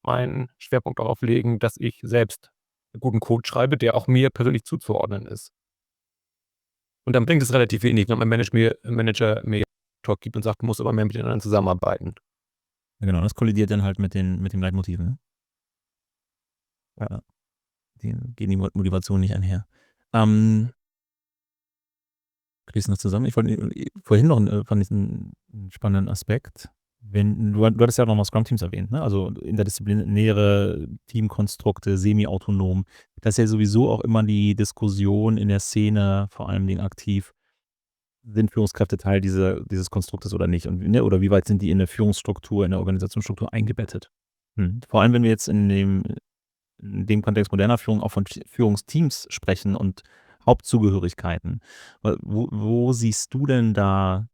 Speaker 2: meinen Schwerpunkt darauf legen, dass ich selbst guten Code schreibe, der auch mir persönlich zuzuordnen ist. Und dann bringt es relativ wenig, wenn mein Manager mir Talk gibt und sagt, du musst aber mehr mit den anderen zusammenarbeiten.
Speaker 1: Ja, genau, das kollidiert dann halt mit dem Leitmotiv, ne? Ja. Die gehen die Motivation nicht einher. Kriegst du noch zusammen? Ich wollte vorhin noch fand ich einen spannenden Aspekt. Du hattest ja auch noch mal Scrum-Teams erwähnt, ne? Also interdisziplinäre Teamkonstrukte, semi-autonom. Das ist ja sowieso auch immer die Diskussion in der Szene, vor allem den aktiv. Sind Führungskräfte Teil dieses Konstruktes oder nicht? Und, ne, oder wie weit sind die in der Führungsstruktur, in der Organisationsstruktur eingebettet? Vor allem, wenn wir jetzt in dem Kontext moderner Führung auch von Führungsteams sprechen und Hauptzugehörigkeiten. Wo siehst du denn da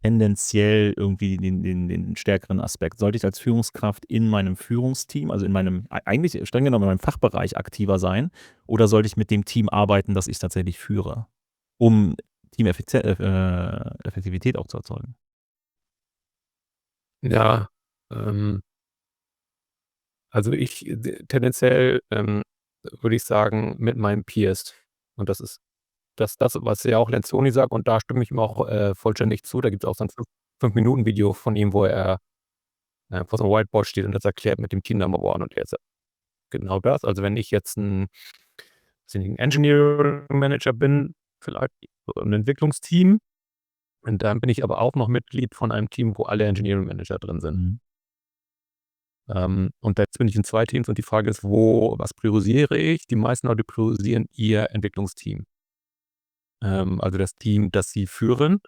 Speaker 1: tendenziell irgendwie den stärkeren Aspekt? Sollte ich als Führungskraft in meinem Führungsteam, also in meinem, eigentlich streng genommen in meinem Fachbereich aktiver sein, oder sollte ich mit dem Team arbeiten, das ich tatsächlich führe, um Teameffektivität auch zu erzeugen?
Speaker 2: Ja, also tendenziell würde ich sagen, mit meinen Peers. Und das ist das, was ja auch Lencioni sagt, und da stimme ich ihm auch vollständig zu. Da gibt es auch so ein 5-Minuten-Video von ihm, wo er vor so einem Whiteboard steht und das erklärt mit dem Team Number One. Und er sagt genau das. Also wenn ich jetzt ein Engineering Manager bin, vielleicht so im Entwicklungsteam, und dann bin ich aber auch noch Mitglied von einem Team, wo alle Engineering Manager drin sind. Und jetzt bin ich in 2 Teams und die Frage ist, was priorisiere ich? Die meisten Leute priorisieren ihr Entwicklungsteam. Also das Team, das sie führen.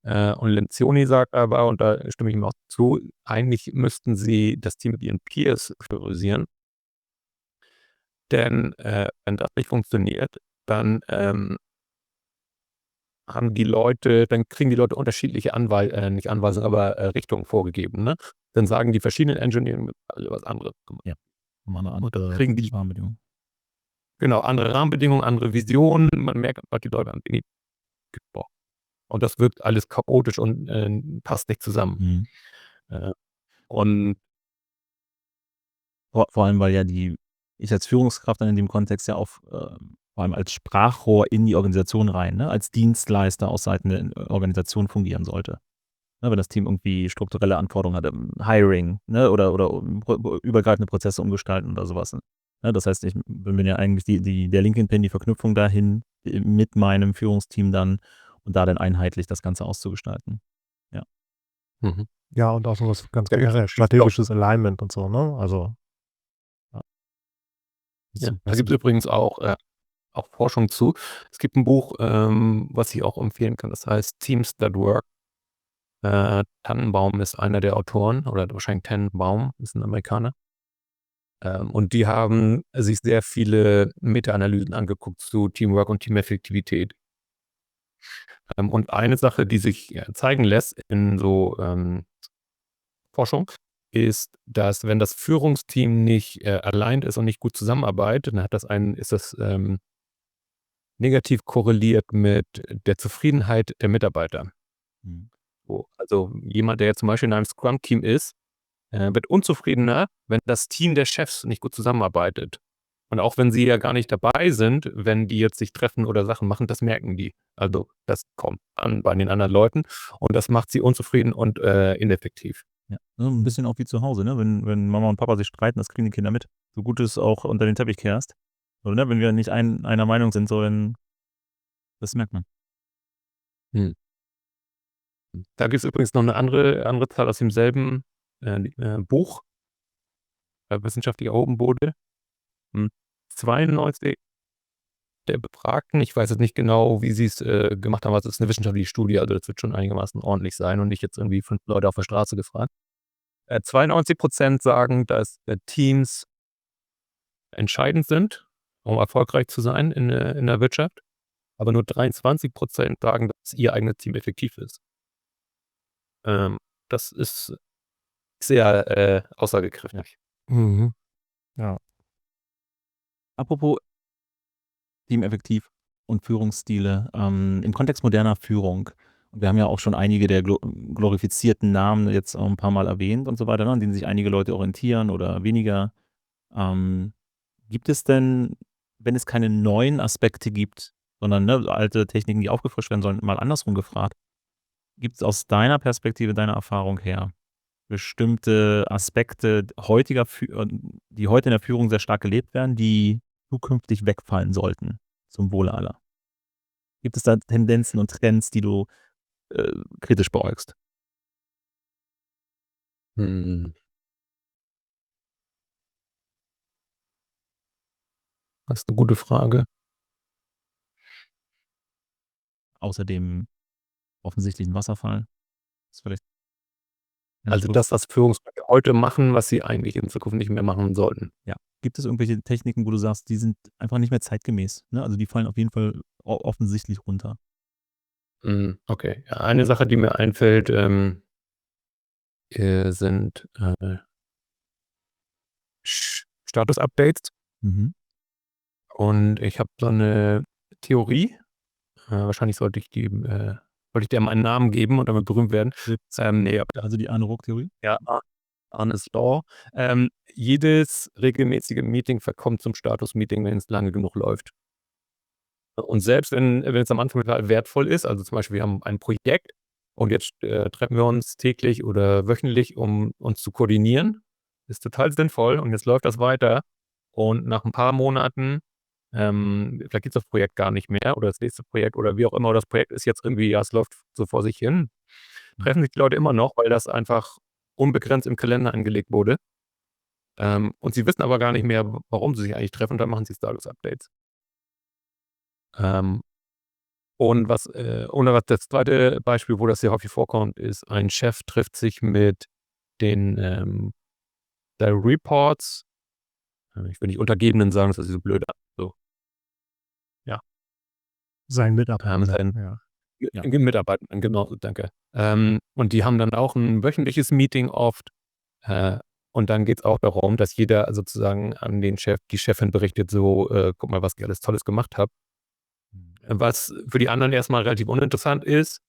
Speaker 2: Und Lencioni sagt aber, und da stimme ich ihm auch zu, eigentlich müssten sie das Team mit ihren Peers priorisieren. Denn wenn das nicht funktioniert, dann kriegen die Leute unterschiedliche nicht Anweisungen, aber Richtungen vorgegeben. Ne? Dann sagen die verschiedenen Engineering alle was anderes.
Speaker 1: Ja, mal eine
Speaker 2: Und dann
Speaker 1: andere
Speaker 2: kriegen die
Speaker 1: Rahmenbedingungen.
Speaker 2: genau andere Rahmenbedingungen, andere Visionen. Man merkt einfach, die Leute haben Dinge boah. Und das wirkt alles chaotisch und passt nicht zusammen. Und
Speaker 1: Vor allem, weil ja ich als Führungskraft dann in dem Kontext ja auch vor allem als Sprachrohr in die Organisation rein, ne, als Dienstleister aus Seiten der Organisation fungieren sollte. Ne, wenn das Team irgendwie strukturelle Anforderungen hat, Hiring, ne, oder übergreifende Prozesse umgestalten oder sowas. Ne? Das heißt, ich bin ja eigentlich der linken Pin, die Verknüpfung dahin mit meinem Führungsteam dann und da dann einheitlich das Ganze auszugestalten. Ja.
Speaker 4: Ja, und auch so was ganz
Speaker 2: Ja,
Speaker 4: generell, strategisches Alignment und so, ne? Also, ja.
Speaker 2: Ja, da gibt es übrigens auch Forschung zu. Es gibt ein Buch, was ich auch empfehlen kann, das heißt Teams That Work. Tannenbaum ist einer der Autoren, oder wahrscheinlich Tannenbaum ist ein Amerikaner. Und die haben sich sehr viele Meta-Analysen angeguckt zu Teamwork und Teameffektivität. Und eine Sache, die sich zeigen lässt in so Forschung, ist, dass wenn das Führungsteam nicht aligned ist und nicht gut zusammenarbeitet, dann ist das negativ korreliert mit der Zufriedenheit der Mitarbeiter. Also jemand, der jetzt zum Beispiel in einem Scrum-Team ist, wird unzufriedener, wenn das Team der Chefs nicht gut zusammenarbeitet. Und auch wenn sie ja gar nicht dabei sind, wenn die jetzt sich treffen oder Sachen machen, das merken die. Also das kommt an bei den anderen Leuten und das macht sie unzufrieden und ineffektiv.
Speaker 1: Ja, so 'n bisschen auch wie zu Hause, ne? Wenn Mama und Papa sich streiten, das kriegen die Kinder mit. So gut du es auch unter den Teppich kehrst. So, ne, wenn wir nicht einer Meinung sind, so, dann das merkt man.
Speaker 2: Da gibt es übrigens noch eine andere Zahl aus demselben Buch, wissenschaftlich erhoben wurde. 92 der Befragten, ich weiß jetzt nicht genau, wie sie es gemacht haben, aber es ist eine wissenschaftliche Studie, also das wird schon einigermaßen ordentlich sein und nicht jetzt irgendwie 5 Leute auf der Straße gefragt. 92% sagen, dass Teams entscheidend sind, um erfolgreich zu sein in der Wirtschaft, aber nur 23% sagen, dass ihr eigenes Team effektiv ist. Das ist sehr aussagekräftig.
Speaker 4: Ja.
Speaker 1: Apropos teameffektiv und Führungsstile, im Kontext moderner Führung. Und wir haben ja auch schon einige der glorifizierten Namen jetzt auch 'n paar Mal erwähnt und so weiter, ne, an denen sich einige Leute orientieren oder weniger. Gibt es denn, wenn es keine neuen Aspekte gibt, sondern alte Techniken, die aufgefrischt werden sollen, mal andersrum gefragt. Gibt es aus deiner Perspektive, deiner Erfahrung her, bestimmte Aspekte die heute in der Führung sehr stark gelebt werden, die zukünftig wegfallen sollten zum Wohle aller? Gibt es da Tendenzen und Trends, die du kritisch beäugst?
Speaker 2: Hm. Das ist eine gute Frage.
Speaker 1: Außer dem offensichtlichen Wasserfall? Ist vielleicht
Speaker 2: Also das, was Führungskräfte heute machen, was sie eigentlich in Zukunft nicht mehr machen sollten.
Speaker 1: Ja. Gibt es irgendwelche Techniken, wo du sagst, die sind einfach nicht mehr zeitgemäß, ne? Also, die fallen auf jeden Fall offensichtlich runter.
Speaker 2: Okay. Ja, eine Sache, die mir einfällt, sind Status-Updates.
Speaker 1: Mhm.
Speaker 2: Und ich habe so eine Theorie, wahrscheinlich sollte ich der mal einen Namen geben und damit berühmt werden. Nee,
Speaker 1: Also, die Arne-Ruck-Theorie?
Speaker 2: ja, Arne's Law. Jedes regelmäßige Meeting verkommt zum Status-Meeting, wenn es lange genug läuft. Und selbst wenn es am Anfang total wertvoll ist, also zum Beispiel wir haben ein Projekt und jetzt treffen wir uns täglich oder wöchentlich, um uns zu koordinieren. Ist total sinnvoll und jetzt läuft das weiter. Und nach ein paar Monaten, vielleicht gibt es das Projekt gar nicht mehr oder das nächste Projekt oder wie auch immer, das Projekt ist jetzt irgendwie, ja, es läuft so vor sich hin. Treffen sich die Leute immer noch, weil das einfach unbegrenzt im Kalender angelegt wurde. Und sie wissen aber gar nicht mehr, warum sie sich eigentlich treffen, und dann machen sie Status-Updates. Und was das zweite Beispiel, wo das sehr häufig vorkommt, ist, ein Chef trifft sich mit den Reports, ich will nicht Untergebenen sagen, das ist so blöd, so. Ja.
Speaker 4: Sein Mitarbeiter.
Speaker 2: Seinen
Speaker 4: Ja.
Speaker 2: Mitarbeitern, genau, danke. Und die haben dann auch ein wöchentliches Meeting oft. Und dann geht es auch darum, dass jeder sozusagen an den Chef, die Chefin berichtet so, guck mal, was ich alles Tolles gemacht habe. Was für die anderen erstmal relativ uninteressant ist.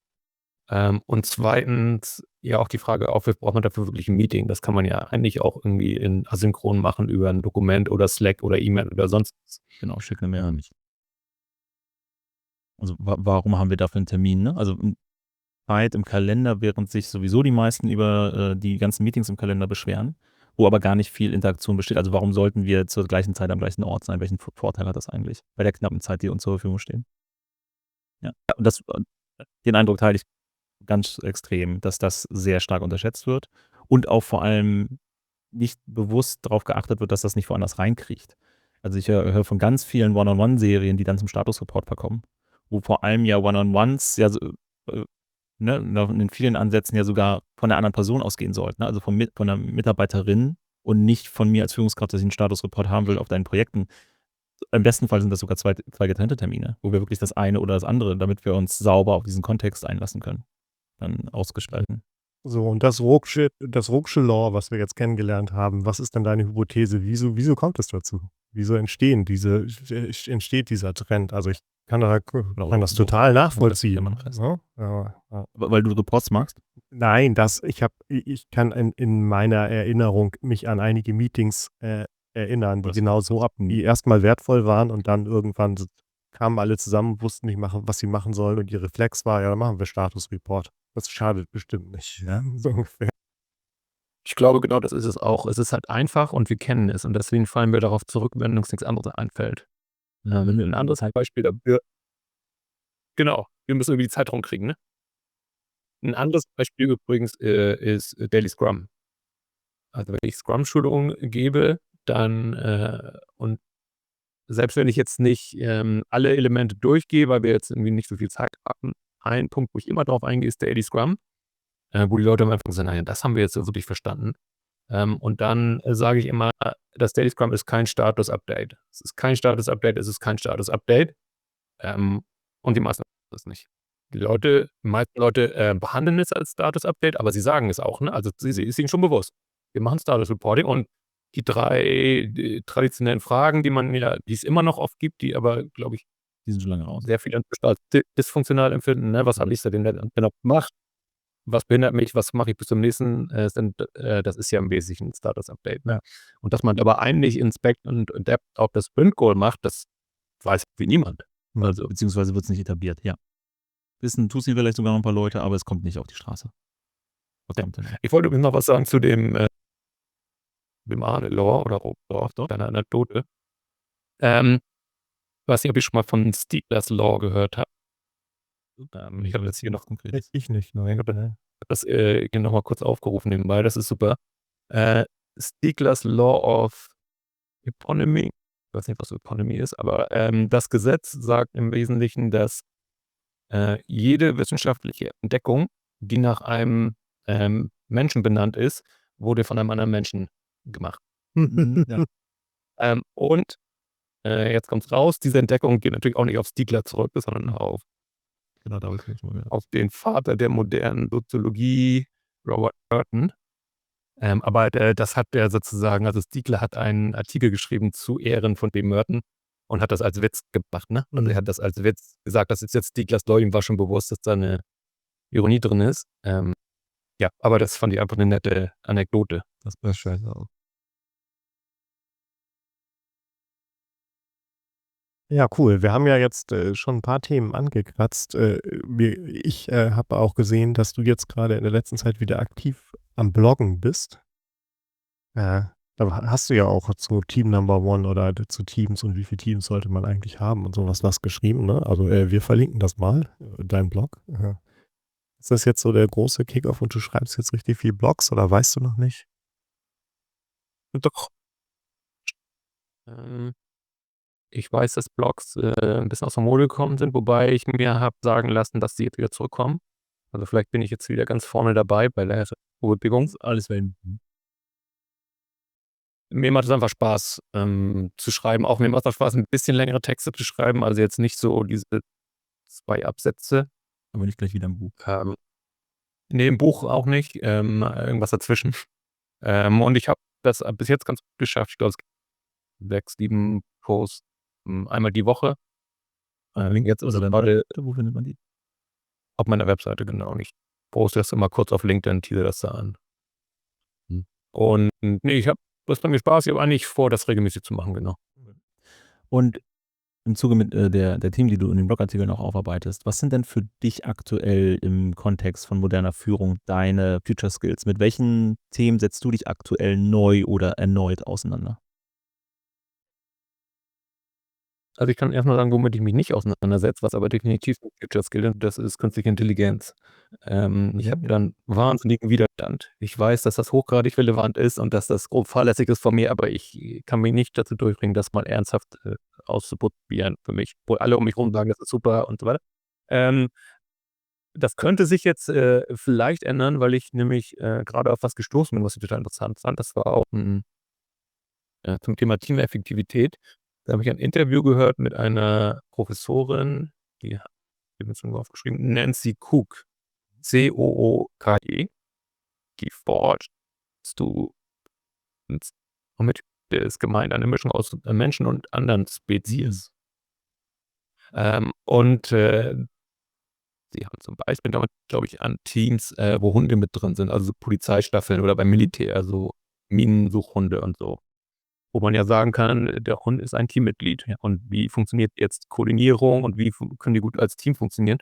Speaker 2: Und zweitens ja auch die Frage aufwirft, braucht man dafür wirklich ein Meeting? Das kann man ja eigentlich auch irgendwie in asynchron machen über ein Dokument oder Slack oder E-Mail oder sonst was.
Speaker 1: Genau, schick 'ne Mail an mich. Also, warum haben wir dafür 'n Termin, ne? Also, Zeit im Kalender, während sich sowieso die meisten über die ganzen Meetings im Kalender beschweren, wo aber gar nicht viel Interaktion besteht. Also, warum sollten wir zur gleichen Zeit am gleichen Ort sein? Welchen Vorteil hat das eigentlich bei der knappen Zeit, die uns zur Verfügung steht? Ja, und den Eindruck teile ich ganz extrem, dass das sehr stark unterschätzt wird und auch vor allem nicht bewusst darauf geachtet wird, dass das nicht woanders reinkriecht. Also, ich höre von ganz vielen One-on-One-Serien, die dann zum Statusreport verkommen, wo vor allem ja One-on-Ones ja so, ne, in vielen Ansätzen ja sogar von der anderen Person ausgehen sollten, ne? Also, von der Mitarbeiterin und nicht von mir als Führungskraft, dass ich 'n Statusreport haben will auf deinen Projekten. Im besten Fall sind das sogar zwei getrennte Termine, wo wir wirklich das eine oder das andere, damit wir uns sauber auf diesen Kontext einlassen können, dann ausgestalten.
Speaker 4: So, und das Rucksche Law, was wir jetzt kennengelernt haben, was ist denn deine Hypothese? Wieso kommt es dazu? Wieso entsteht dieser Trend? Also, ich kann das total nachvollziehen, ne? Ja.
Speaker 1: Weil du Reports magst?
Speaker 4: Nein, ich kann in meiner Erinnerung mich an einige Meetings, erinnern, die genau so die erstmal wertvoll waren und dann irgendwann kamen alle zusammen, wussten nicht, was sie machen sollen und ihr Reflex war: „Ja, dann machen wir Statusreport. Das schadet bestimmt nicht“, ja, so ungefähr.
Speaker 2: Ich glaube, genau das ist es auch. Es ist halt einfach und wir kennen es und deswegen fallen wir darauf zurück, wenn uns nichts anderes einfällt. Wenn wir ein anderes Beispiel dafür genau, wir müssen irgendwie die Zeit rumkriegen, ne? 'N anderes Beispiel übrigens, ist Daily Scrum. Also, wenn ich Scrum-Schulungen gebe, dann und selbst wenn ich jetzt nicht, alle Elemente durchgehe, weil wir jetzt irgendwie nicht so viel Zeit haben, ein Punkt, wo ich immer drauf eingehe, ist Daily Scrum, wo die Leute am Anfang sagen: „Na ja, das haben wir jetzt so wirklich verstanden.“ Und dann sage ich immer, das Daily Scrum ist kein Status-Update. Es ist kein Status-Update, es ist kein Status-Update. Und die meisten wissen das nicht. Die meisten Leute behandeln es als Status-Update, aber sie sagen es auch, ne? Also, ist ihnen schon bewusst. Wir machen Status-Reporting und die 3 traditionellen Fragen, die es immer noch oft gibt, die aber, glaube ich,
Speaker 1: Die sind schon lange raus.
Speaker 2: sehr viele als dysfunktional empfinden, ne? Was habe ich denn genau gemacht? Was behindert mich? Was mache ich bis zum nächsten? Das ist ja im Wesentlichen 'n Status-Update, ne? Und dass man aber eigentlich Inspect und Adapt auf das Sprint-Goal macht, das weiß wie niemand. Also,
Speaker 1: Beziehungsweise wird es nicht etabliert, ja. Wissen tun es vielleicht sogar noch ein paar Leute, aber es kommt nicht auf die Straße. Was
Speaker 2: Ja.
Speaker 1: kommt denn?
Speaker 2: ich wollte übrigens noch was sagen zu dem Law oder Law,
Speaker 1: Doch.
Speaker 2: deiner Anekdote. Weiß nicht, ob ihr schon mal von Stigler's Law gehört habt. Ich habe jetzt hier noch konkret
Speaker 4: Ich nicht, nein.
Speaker 2: das hier nochmal kurz aufgerufen nebenbei, das ist super. Stigler's Law of Eponymy, ich weiß nicht, was Eponymy ist, aber das Gesetz sagt im Wesentlichen, dass jede wissenschaftliche Entdeckung, die nach einem Menschen benannt ist, wurde von einem anderen Menschen gemacht.
Speaker 1: Ja.
Speaker 2: Und jetzt kommt's raus, diese Entdeckung geht natürlich auch nicht auf Stigler zurück, sondern auf
Speaker 1: Genau, da habe ich schon mal gehört.
Speaker 2: auf den Vater der modernen Soziologie, Robert Burton. Aber das hat er sozusagen, also Stigler hat einen Artikel geschrieben zu Ehren von dem Merton und hat das als Witz gemacht, ne? Also er hat das als Witz gesagt, das ist jetzt Stiglers Law, ihm war schon bewusst, dass da eine Ironie drin ist. Ja, aber das fand ich einfach eine nette Anekdote.
Speaker 4: Das war scheiße auch. Ja, cool. Wir haben ja jetzt schon ein paar Themen angekratzt. Ich habe auch gesehen, dass du jetzt gerade in der letzten Zeit wieder aktiv am Bloggen bist. Da hast du ja auch zu Team Number One oder zu Teams und wie viele Teams sollte man eigentlich haben und sowas was geschrieben, ne? Also wir verlinken das mal, dein Blog. Ist das jetzt so der große Kickoff und du schreibst jetzt richtig viel Blogs oder weißt du noch nicht?
Speaker 2: Doch. Ich weiß, dass Blogs ein bisschen aus der Mode gekommen sind, wobei ich mir habe sagen lassen, dass sie jetzt wieder zurückkommen. Also vielleicht bin ich jetzt wieder ganz vorne dabei bei der Bewegung.
Speaker 1: Alles werden.
Speaker 2: Mir macht es einfach Spaß zu schreiben. Auch mir macht es Spaß, ein bisschen längere Texte zu schreiben. Also jetzt nicht so diese 2 Absätze.
Speaker 1: Aber nicht gleich wieder im Buch.
Speaker 2: Nee, im Buch auch nicht. Irgendwas dazwischen. Und ich habe das bis jetzt ganz gut geschafft. Ich glaube, es gibt 6, 7 Posts einmal die Woche. Jetzt ist es gerade
Speaker 1: Wo findet man die?
Speaker 2: auf meiner Webseite, genau. Und ich poste das immer kurz auf LinkedIn, tease das da an. Und nee, das bringt mir Spaß. Ich habe eigentlich vor, das regelmäßig zu machen, genau.
Speaker 1: Und im Zuge mit der Themen, die du in den Blogartikeln auch aufarbeitest, was sind denn für dich aktuell im Kontext von moderner Führung deine Future Skills? Mit welchen Themen setzt du dich aktuell neu oder erneut auseinander?
Speaker 2: Also ich kann erst mal sagen, womit ich mich nicht auseinandersetze, was aber definitiv 'n Future Skill ist, das ist künstliche Intelligenz. Ich habe dann wahnsinnigen Widerstand. Ich weiß, dass das hochgradig relevant ist und dass das grob fahrlässig ist von mir, aber ich kann mich nicht dazu durchbringen, das mal ernsthaft auszuprobieren für mich, wo alle um mich rum sagen, das ist super und so weiter. Das könnte sich jetzt vielleicht ändern, weil ich nämlich gerade auf was gestoßen bin, was ich total interessant fand. Das war auch zum Thema Teameffektivität. Da habe ich ein Interview gehört mit einer Professorin, die habe ich mir schon aufgeschrieben, Nancy Cook, C-O-O-K-E, die forscht zu womit ist gemeint, eine Mischung aus Menschen und anderen Spezies. Und sie haben zum Beispiel damit, glaube ich, an Teams, wo Hunde mit drin sind, also so Polizeistaffeln oder beim Militär, so Minensuchhunde und so. Wo man ja sagen kann, der Hund ist ein Teammitglied. Ja, und wie funktioniert jetzt Koordinierung und wie können die gut als Team funktionieren?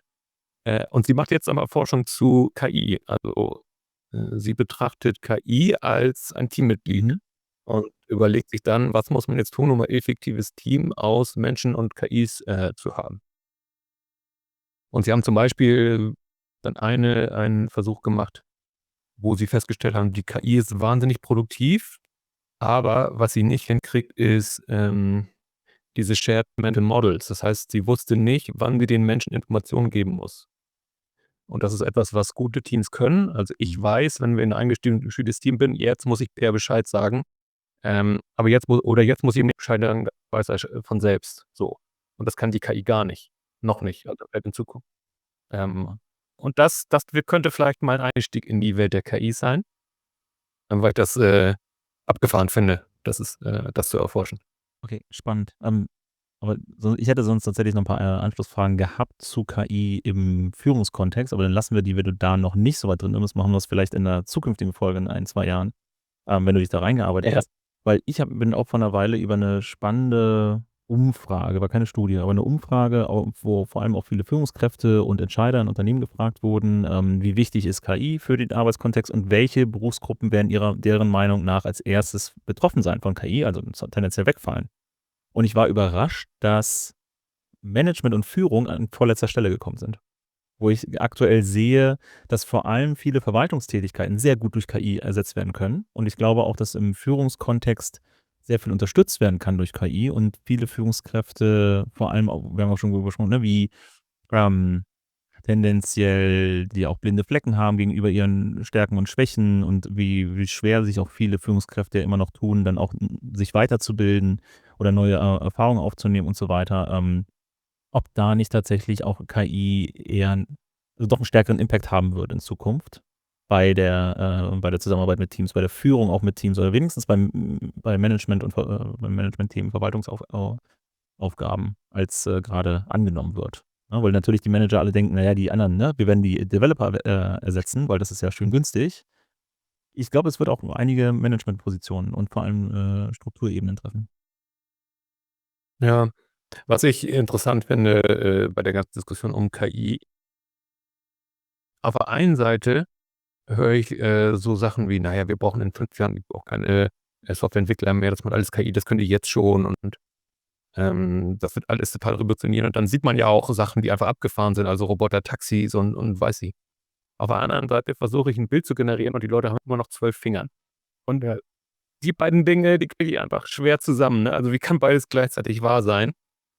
Speaker 2: Und sie macht jetzt aber Forschung zu KI. Also sie betrachtet KI als ein Teammitglied und überlegt sich dann, was muss man jetzt tun, um ein effektives Team aus Menschen und KIs zu haben. Und sie haben zum Beispiel dann einen Versuch gemacht, wo sie festgestellt haben, die KI ist wahnsinnig produktiv, aber was sie nicht hinkriegt, ist diese Shared Mental Models. Das heißt, sie wusste nicht, wann sie den Menschen Informationen geben muss. Und das ist etwas, was gute Teams können. Also ich weiß, wenn wir in ein eingespieltes Team bin, jetzt muss ich eher Bescheid sagen. Aber jetzt muss ich ihm nicht Bescheid sagen, weiß er von selbst. So. Und das kann die KI gar nicht. Noch nicht. Also in Zukunft. Und das könnte vielleicht mal ein Einstieg in die Welt der KI sein. Weil ich das abgefahren finde, das zu erforschen.
Speaker 1: Okay, spannend. Aber ich hätte sonst tatsächlich noch ein paar Anschlussfragen gehabt zu KI im Führungskontext, aber dann lassen wir die, wenn du da noch nicht so weit drin bist, machen wir es vielleicht in einer zukünftigen Folge in 1, 2 Jahren, wenn du dich da reingearbeitet hast. Weil ich bin auch vor einer Weile über eine spannende Umfrage, war keine Studie, aber eine Umfrage, wo vor allem auch viele Führungskräfte und Entscheider in Unternehmen gefragt wurden, wie wichtig ist KI für den Arbeitskontext und welche Berufsgruppen werden deren Meinung nach als erstes betroffen sein von KI, also tendenziell wegfallen. Und ich war überrascht, dass Management und Führung an vorletzter Stelle gekommen sind. Wo ich aktuell sehe, dass vor allem viele Verwaltungstätigkeiten sehr gut durch KI ersetzt werden können. Und ich glaube auch, dass im Führungskontext sehr viel unterstützt werden kann durch KI und viele Führungskräfte, vor allem auch, wir haben auch schon drüber gesprochen, ne, wie ähm, tendenziell die auch blinde Flecken haben gegenüber ihren Stärken und Schwächen und wie schwer sich auch viele Führungskräfte immer noch tun, dann auch sich weiterzubilden oder neue Erfahrungen aufzunehmen und so weiter. Ob da nicht tatsächlich auch KI eher also doch einen stärkeren Impact haben würde in Zukunft bei der Zusammenarbeit mit Teams, bei der Führung auch mit Teams oder wenigstens bei Management und beim Managementthemen, Aufgaben als grade angenommen wird. Ne, weil natürlich die Manager alle denken: „Na ja, die anderen, ne, wir werden die Developer ersetzen, weil das ist ja schön günstig.“ Ich glaube, es wird auch einige Managementpositionen und vor allem Strukturebenen treffen.
Speaker 2: Ja, was ich interessant finde, bei der ganzen Diskussion um KI, auf der einen Seite höre ich, so Sachen wie: „Na ja, wir brauchen in 5 Jahren auch keine, Softwareentwickler mehr, das macht alles KI, das könnt ihr jetzt schon und, das wird alles total revolutionieren.“ Und dann sieht man ja auch Sachen, die einfach abgefahren sind, also Roboter-Taxis und weiß ich. Auf der anderen Seite versuche ich 'n Bild zu generieren und die Leute haben immer noch 12 Fingern. Und, die beiden Dinge, die kriege ich einfach schwer zusammen, ne? Also, wie kann beides gleichzeitig wahr sein,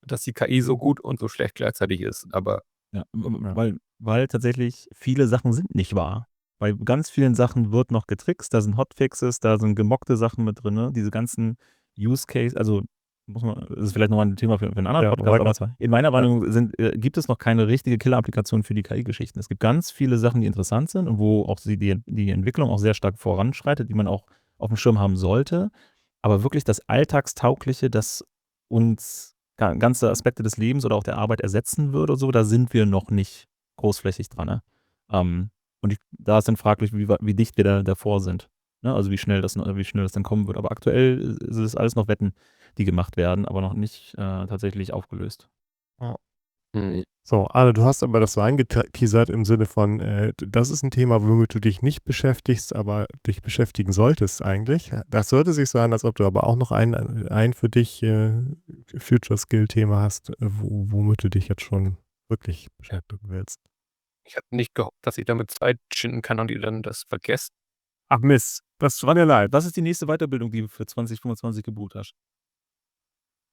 Speaker 2: dass die KI so gut und so schlecht gleichzeitig ist? Aber
Speaker 1: Ja,
Speaker 4: Ja.
Speaker 1: weil tatsächlich viele Sachen sind nicht wahr. Bei ganz vielen Sachen wird noch getrickst, da sind Hotfixes, da sind gemockte Sachen mit drin, ne? Diese ganzen Use Case also, das ist vielleicht noch mal 'n Thema für 'n anderen
Speaker 4: Ja,
Speaker 1: Podcast, aber in meiner
Speaker 4: ja.
Speaker 1: Meinung gibt es noch keine richtige Killer-Applikation für die KI-Geschichten. Es gibt ganz viele Sachen, die interessant sind und wo auch die Entwicklung auch sehr stark voranschreitet, die man auch aufm Schirm haben sollte. Aber wirklich das Alltagstaugliche, das uns ganze Aspekte des Lebens oder auch der Arbeit ersetzen würde oder so, da sind wir noch nicht großflächig dran, ne? Und da ist dann fraglich, wie dicht wir da davor sind, ne? Also, wie schnell das dann kommen wird. Aber aktuell ist es alles noch Wetten, die gemacht werden, aber noch nicht, tatsächlich aufgelöst.
Speaker 4: Ja.
Speaker 2: mhm,
Speaker 4: So, Arne, du hast aber das so angeteasert im Sinne von, das ist ein Thema, womit du dich nicht beschäftigst, aber dich beschäftigen solltest eigentlich. Das hörte sich so an, als ob du aber auch noch ein für dich, Future Skill Thema hast, womit du dich jetzt schon wirklich
Speaker 2: ja.
Speaker 4: beschäftigen willst.
Speaker 2: Ich habe nicht gehofft, dass ich damit Zeit schinden kann und ihr dann das vergesst.
Speaker 4: Ach Mist, das war mir leid.
Speaker 1: Was ist die nächste Weiterbildung, die du für 2025 gebucht hast?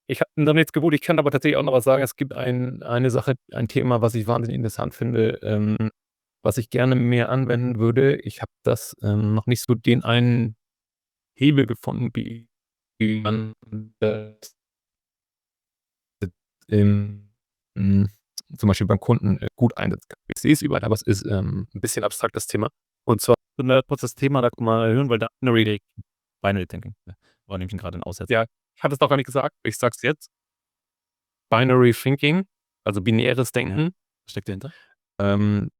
Speaker 2: Ich habe noch nichts gebucht, ich kann aber tatsächlich auch noch was sagen. Es gibt eine Sache, ein Thema, was ich wahnsinnig interessant finde, was ich gerne mehr anwenden würde. Ich habe das, noch nicht so den einen Hebel gefunden, wie man das im hm, zum Beispiel beim Kunden, gut einsetzen kann. Ich sehe es überall, aber es ist, 'n bisschen abstraktes Thema. Und zwar
Speaker 1: So 'ne kurz das Thema da mal erhöhen, weil da Binary Thinking, ja, war nämlich grade 'n Aussetzer.
Speaker 2: ja, ich hatte es doch gar nicht gesagt, ich sage es jetzt. Binary Thinking, also binäres Denken.
Speaker 1: Was steckt dahinter?
Speaker 2: Ähm,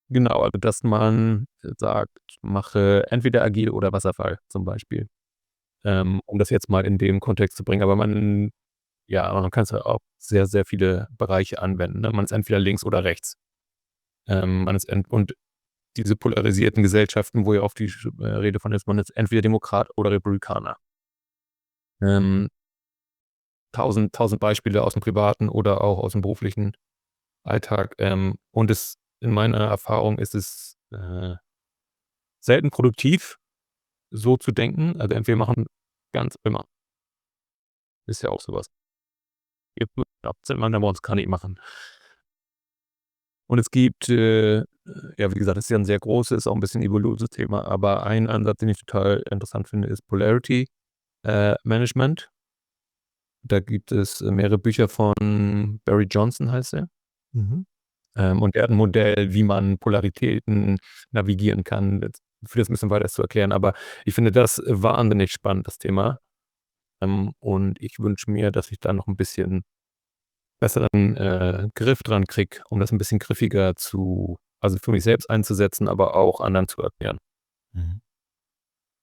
Speaker 2: genau, also dass man sagt, mache entweder agil oder Wasserfall zum Beispiel, um das jetzt mal in dem Kontext zu bringen. Aber man kann es ja auf sehr, sehr viele Bereiche anwenden, ne? Man ist entweder links oder rechts. Man ist und diese polarisierten Gesellschaften, wo ja oft die Rede von ist, man ist entweder Demokrat oder Republikaner. Ähm, 1.000 Beispiele aus dem privaten oder auch aus dem beruflichen Alltag. Und in meiner Erfahrung ist es, selten produktiv, so zu denken. Also entweder machen ganz immer. Ist ja auch sowas. Ihr man bei uns kann ich machen. Und es gibt, ja, wie gesagt, das ist ja ein sehr großes, auch ein bisschen evoluses Thema, aber ein Ansatz, den ich total interessant finde, ist Polarity, Management. Da gibt es mehrere Bücher von Barry Johnson heißt er.
Speaker 4: Mhm.
Speaker 2: Und er hat 'n Modell, wie man Polaritäten navigieren kann. Jetzt führt das 'n bisschen weit, das zu erklären, aber ich finde das wahnsinnig spannend, das Thema. Und ich wünsche mir, dass ich da noch 'n bisschen besseren, Griff dran kriege, um das 'n bisschen griffiger für mich selbst einzusetzen, aber auch anderen zu erklären.
Speaker 1: Mhm.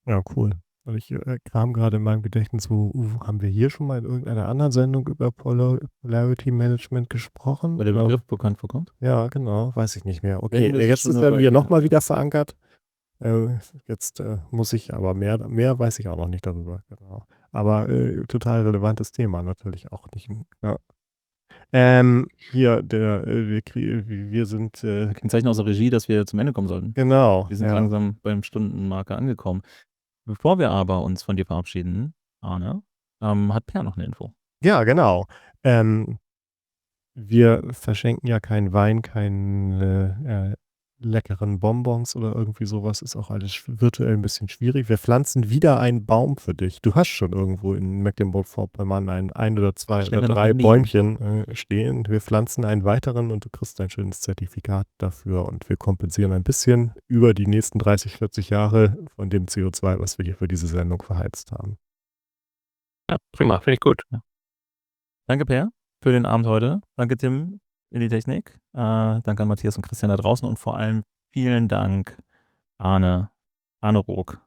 Speaker 4: Ja, cool. Und ich kram gerade in meinem Gedächtnis, haben wir hier schon mal in irgendeiner anderen Sendung über Polarity Management gesprochen?
Speaker 1: Weil der Begriff bekannt vorkommt.
Speaker 4: Ja, genau, weiß ich nicht mehr. Okay,
Speaker 1: Wenn wir
Speaker 4: jetzt
Speaker 1: schon
Speaker 4: ist er
Speaker 1: dabei
Speaker 4: mir
Speaker 1: sind.
Speaker 4: nochmal wieder verankert. Jetzt muss ich aber mehr weiß ich auch noch nicht darüber. Genau. Aber total relevantes Thema natürlich auch nicht. Ja. Hier, wir sind,
Speaker 1: Kennzeichen aus der Regie, dass wir zum Ende kommen sollten.
Speaker 4: genau,
Speaker 1: Wir sind
Speaker 4: ja.
Speaker 1: langsam beim Stundenmarker angekommen. Bevor wir aber uns von dir verabschieden, Arne, hat Per noch eine Info.
Speaker 4: Ja, genau. Wir verschenken ja keinen Wein, keine leckeren Bonbons oder irgendwie sowas. Ist auch alles virtuell ein bisschen schwierig. Wir pflanzen wieder einen Baum für dich. Du hast schon irgendwo in Mecklenburg-Vorpommern ein oder zwei
Speaker 1: Schnell
Speaker 4: oder
Speaker 1: noch
Speaker 4: 3
Speaker 1: daneben.
Speaker 4: Bäumchen stehen. Wir pflanzen einen weiteren und du kriegst ein schönes Zertifikat dafür und wir kompensieren ein bisschen über die nächsten 30, 40 Jahre von dem CO2, was wir hier für diese Sendung verheizt haben.
Speaker 2: Ja, prima, finde ich gut.
Speaker 1: Danke, Per, für den Abend heute. Danke, Tim, in die Technik. Danke an Matthias und Christian da draußen und vor allem vielen Dank, Arne Rook,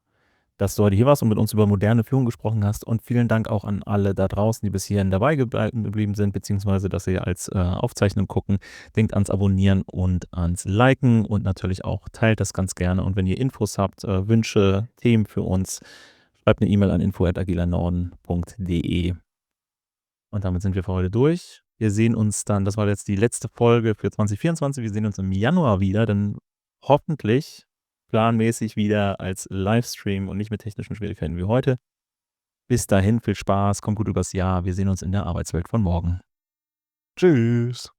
Speaker 1: dass du heute hier warst und mit uns über moderne Führung gesprochen hast. Und vielen Dank auch an alle da draußen, die bis hierhin dabei geblieben sind, beziehungsweise dass sie als Aufzeichnung gucken. Denkt ans Abonnieren und ans Liken und natürlich auch teilt das ganz gerne. Und wenn ihr Infos habt, Wünsche, Themen für uns, schreibt eine E-Mail an info@agilanorden.de. Und damit sind wir für heute durch. Wir sehen uns dann, das war jetzt die letzte Folge für 2024. Wir sehen uns im Januar wieder, dann hoffentlich planmäßig wieder als Livestream und nicht mit technischen Schwierigkeiten wie heute. Bis dahin, viel Spaß, kommt gut übers Jahr. Wir sehen uns in der Arbeitswelt von morgen.
Speaker 4: Tschüss.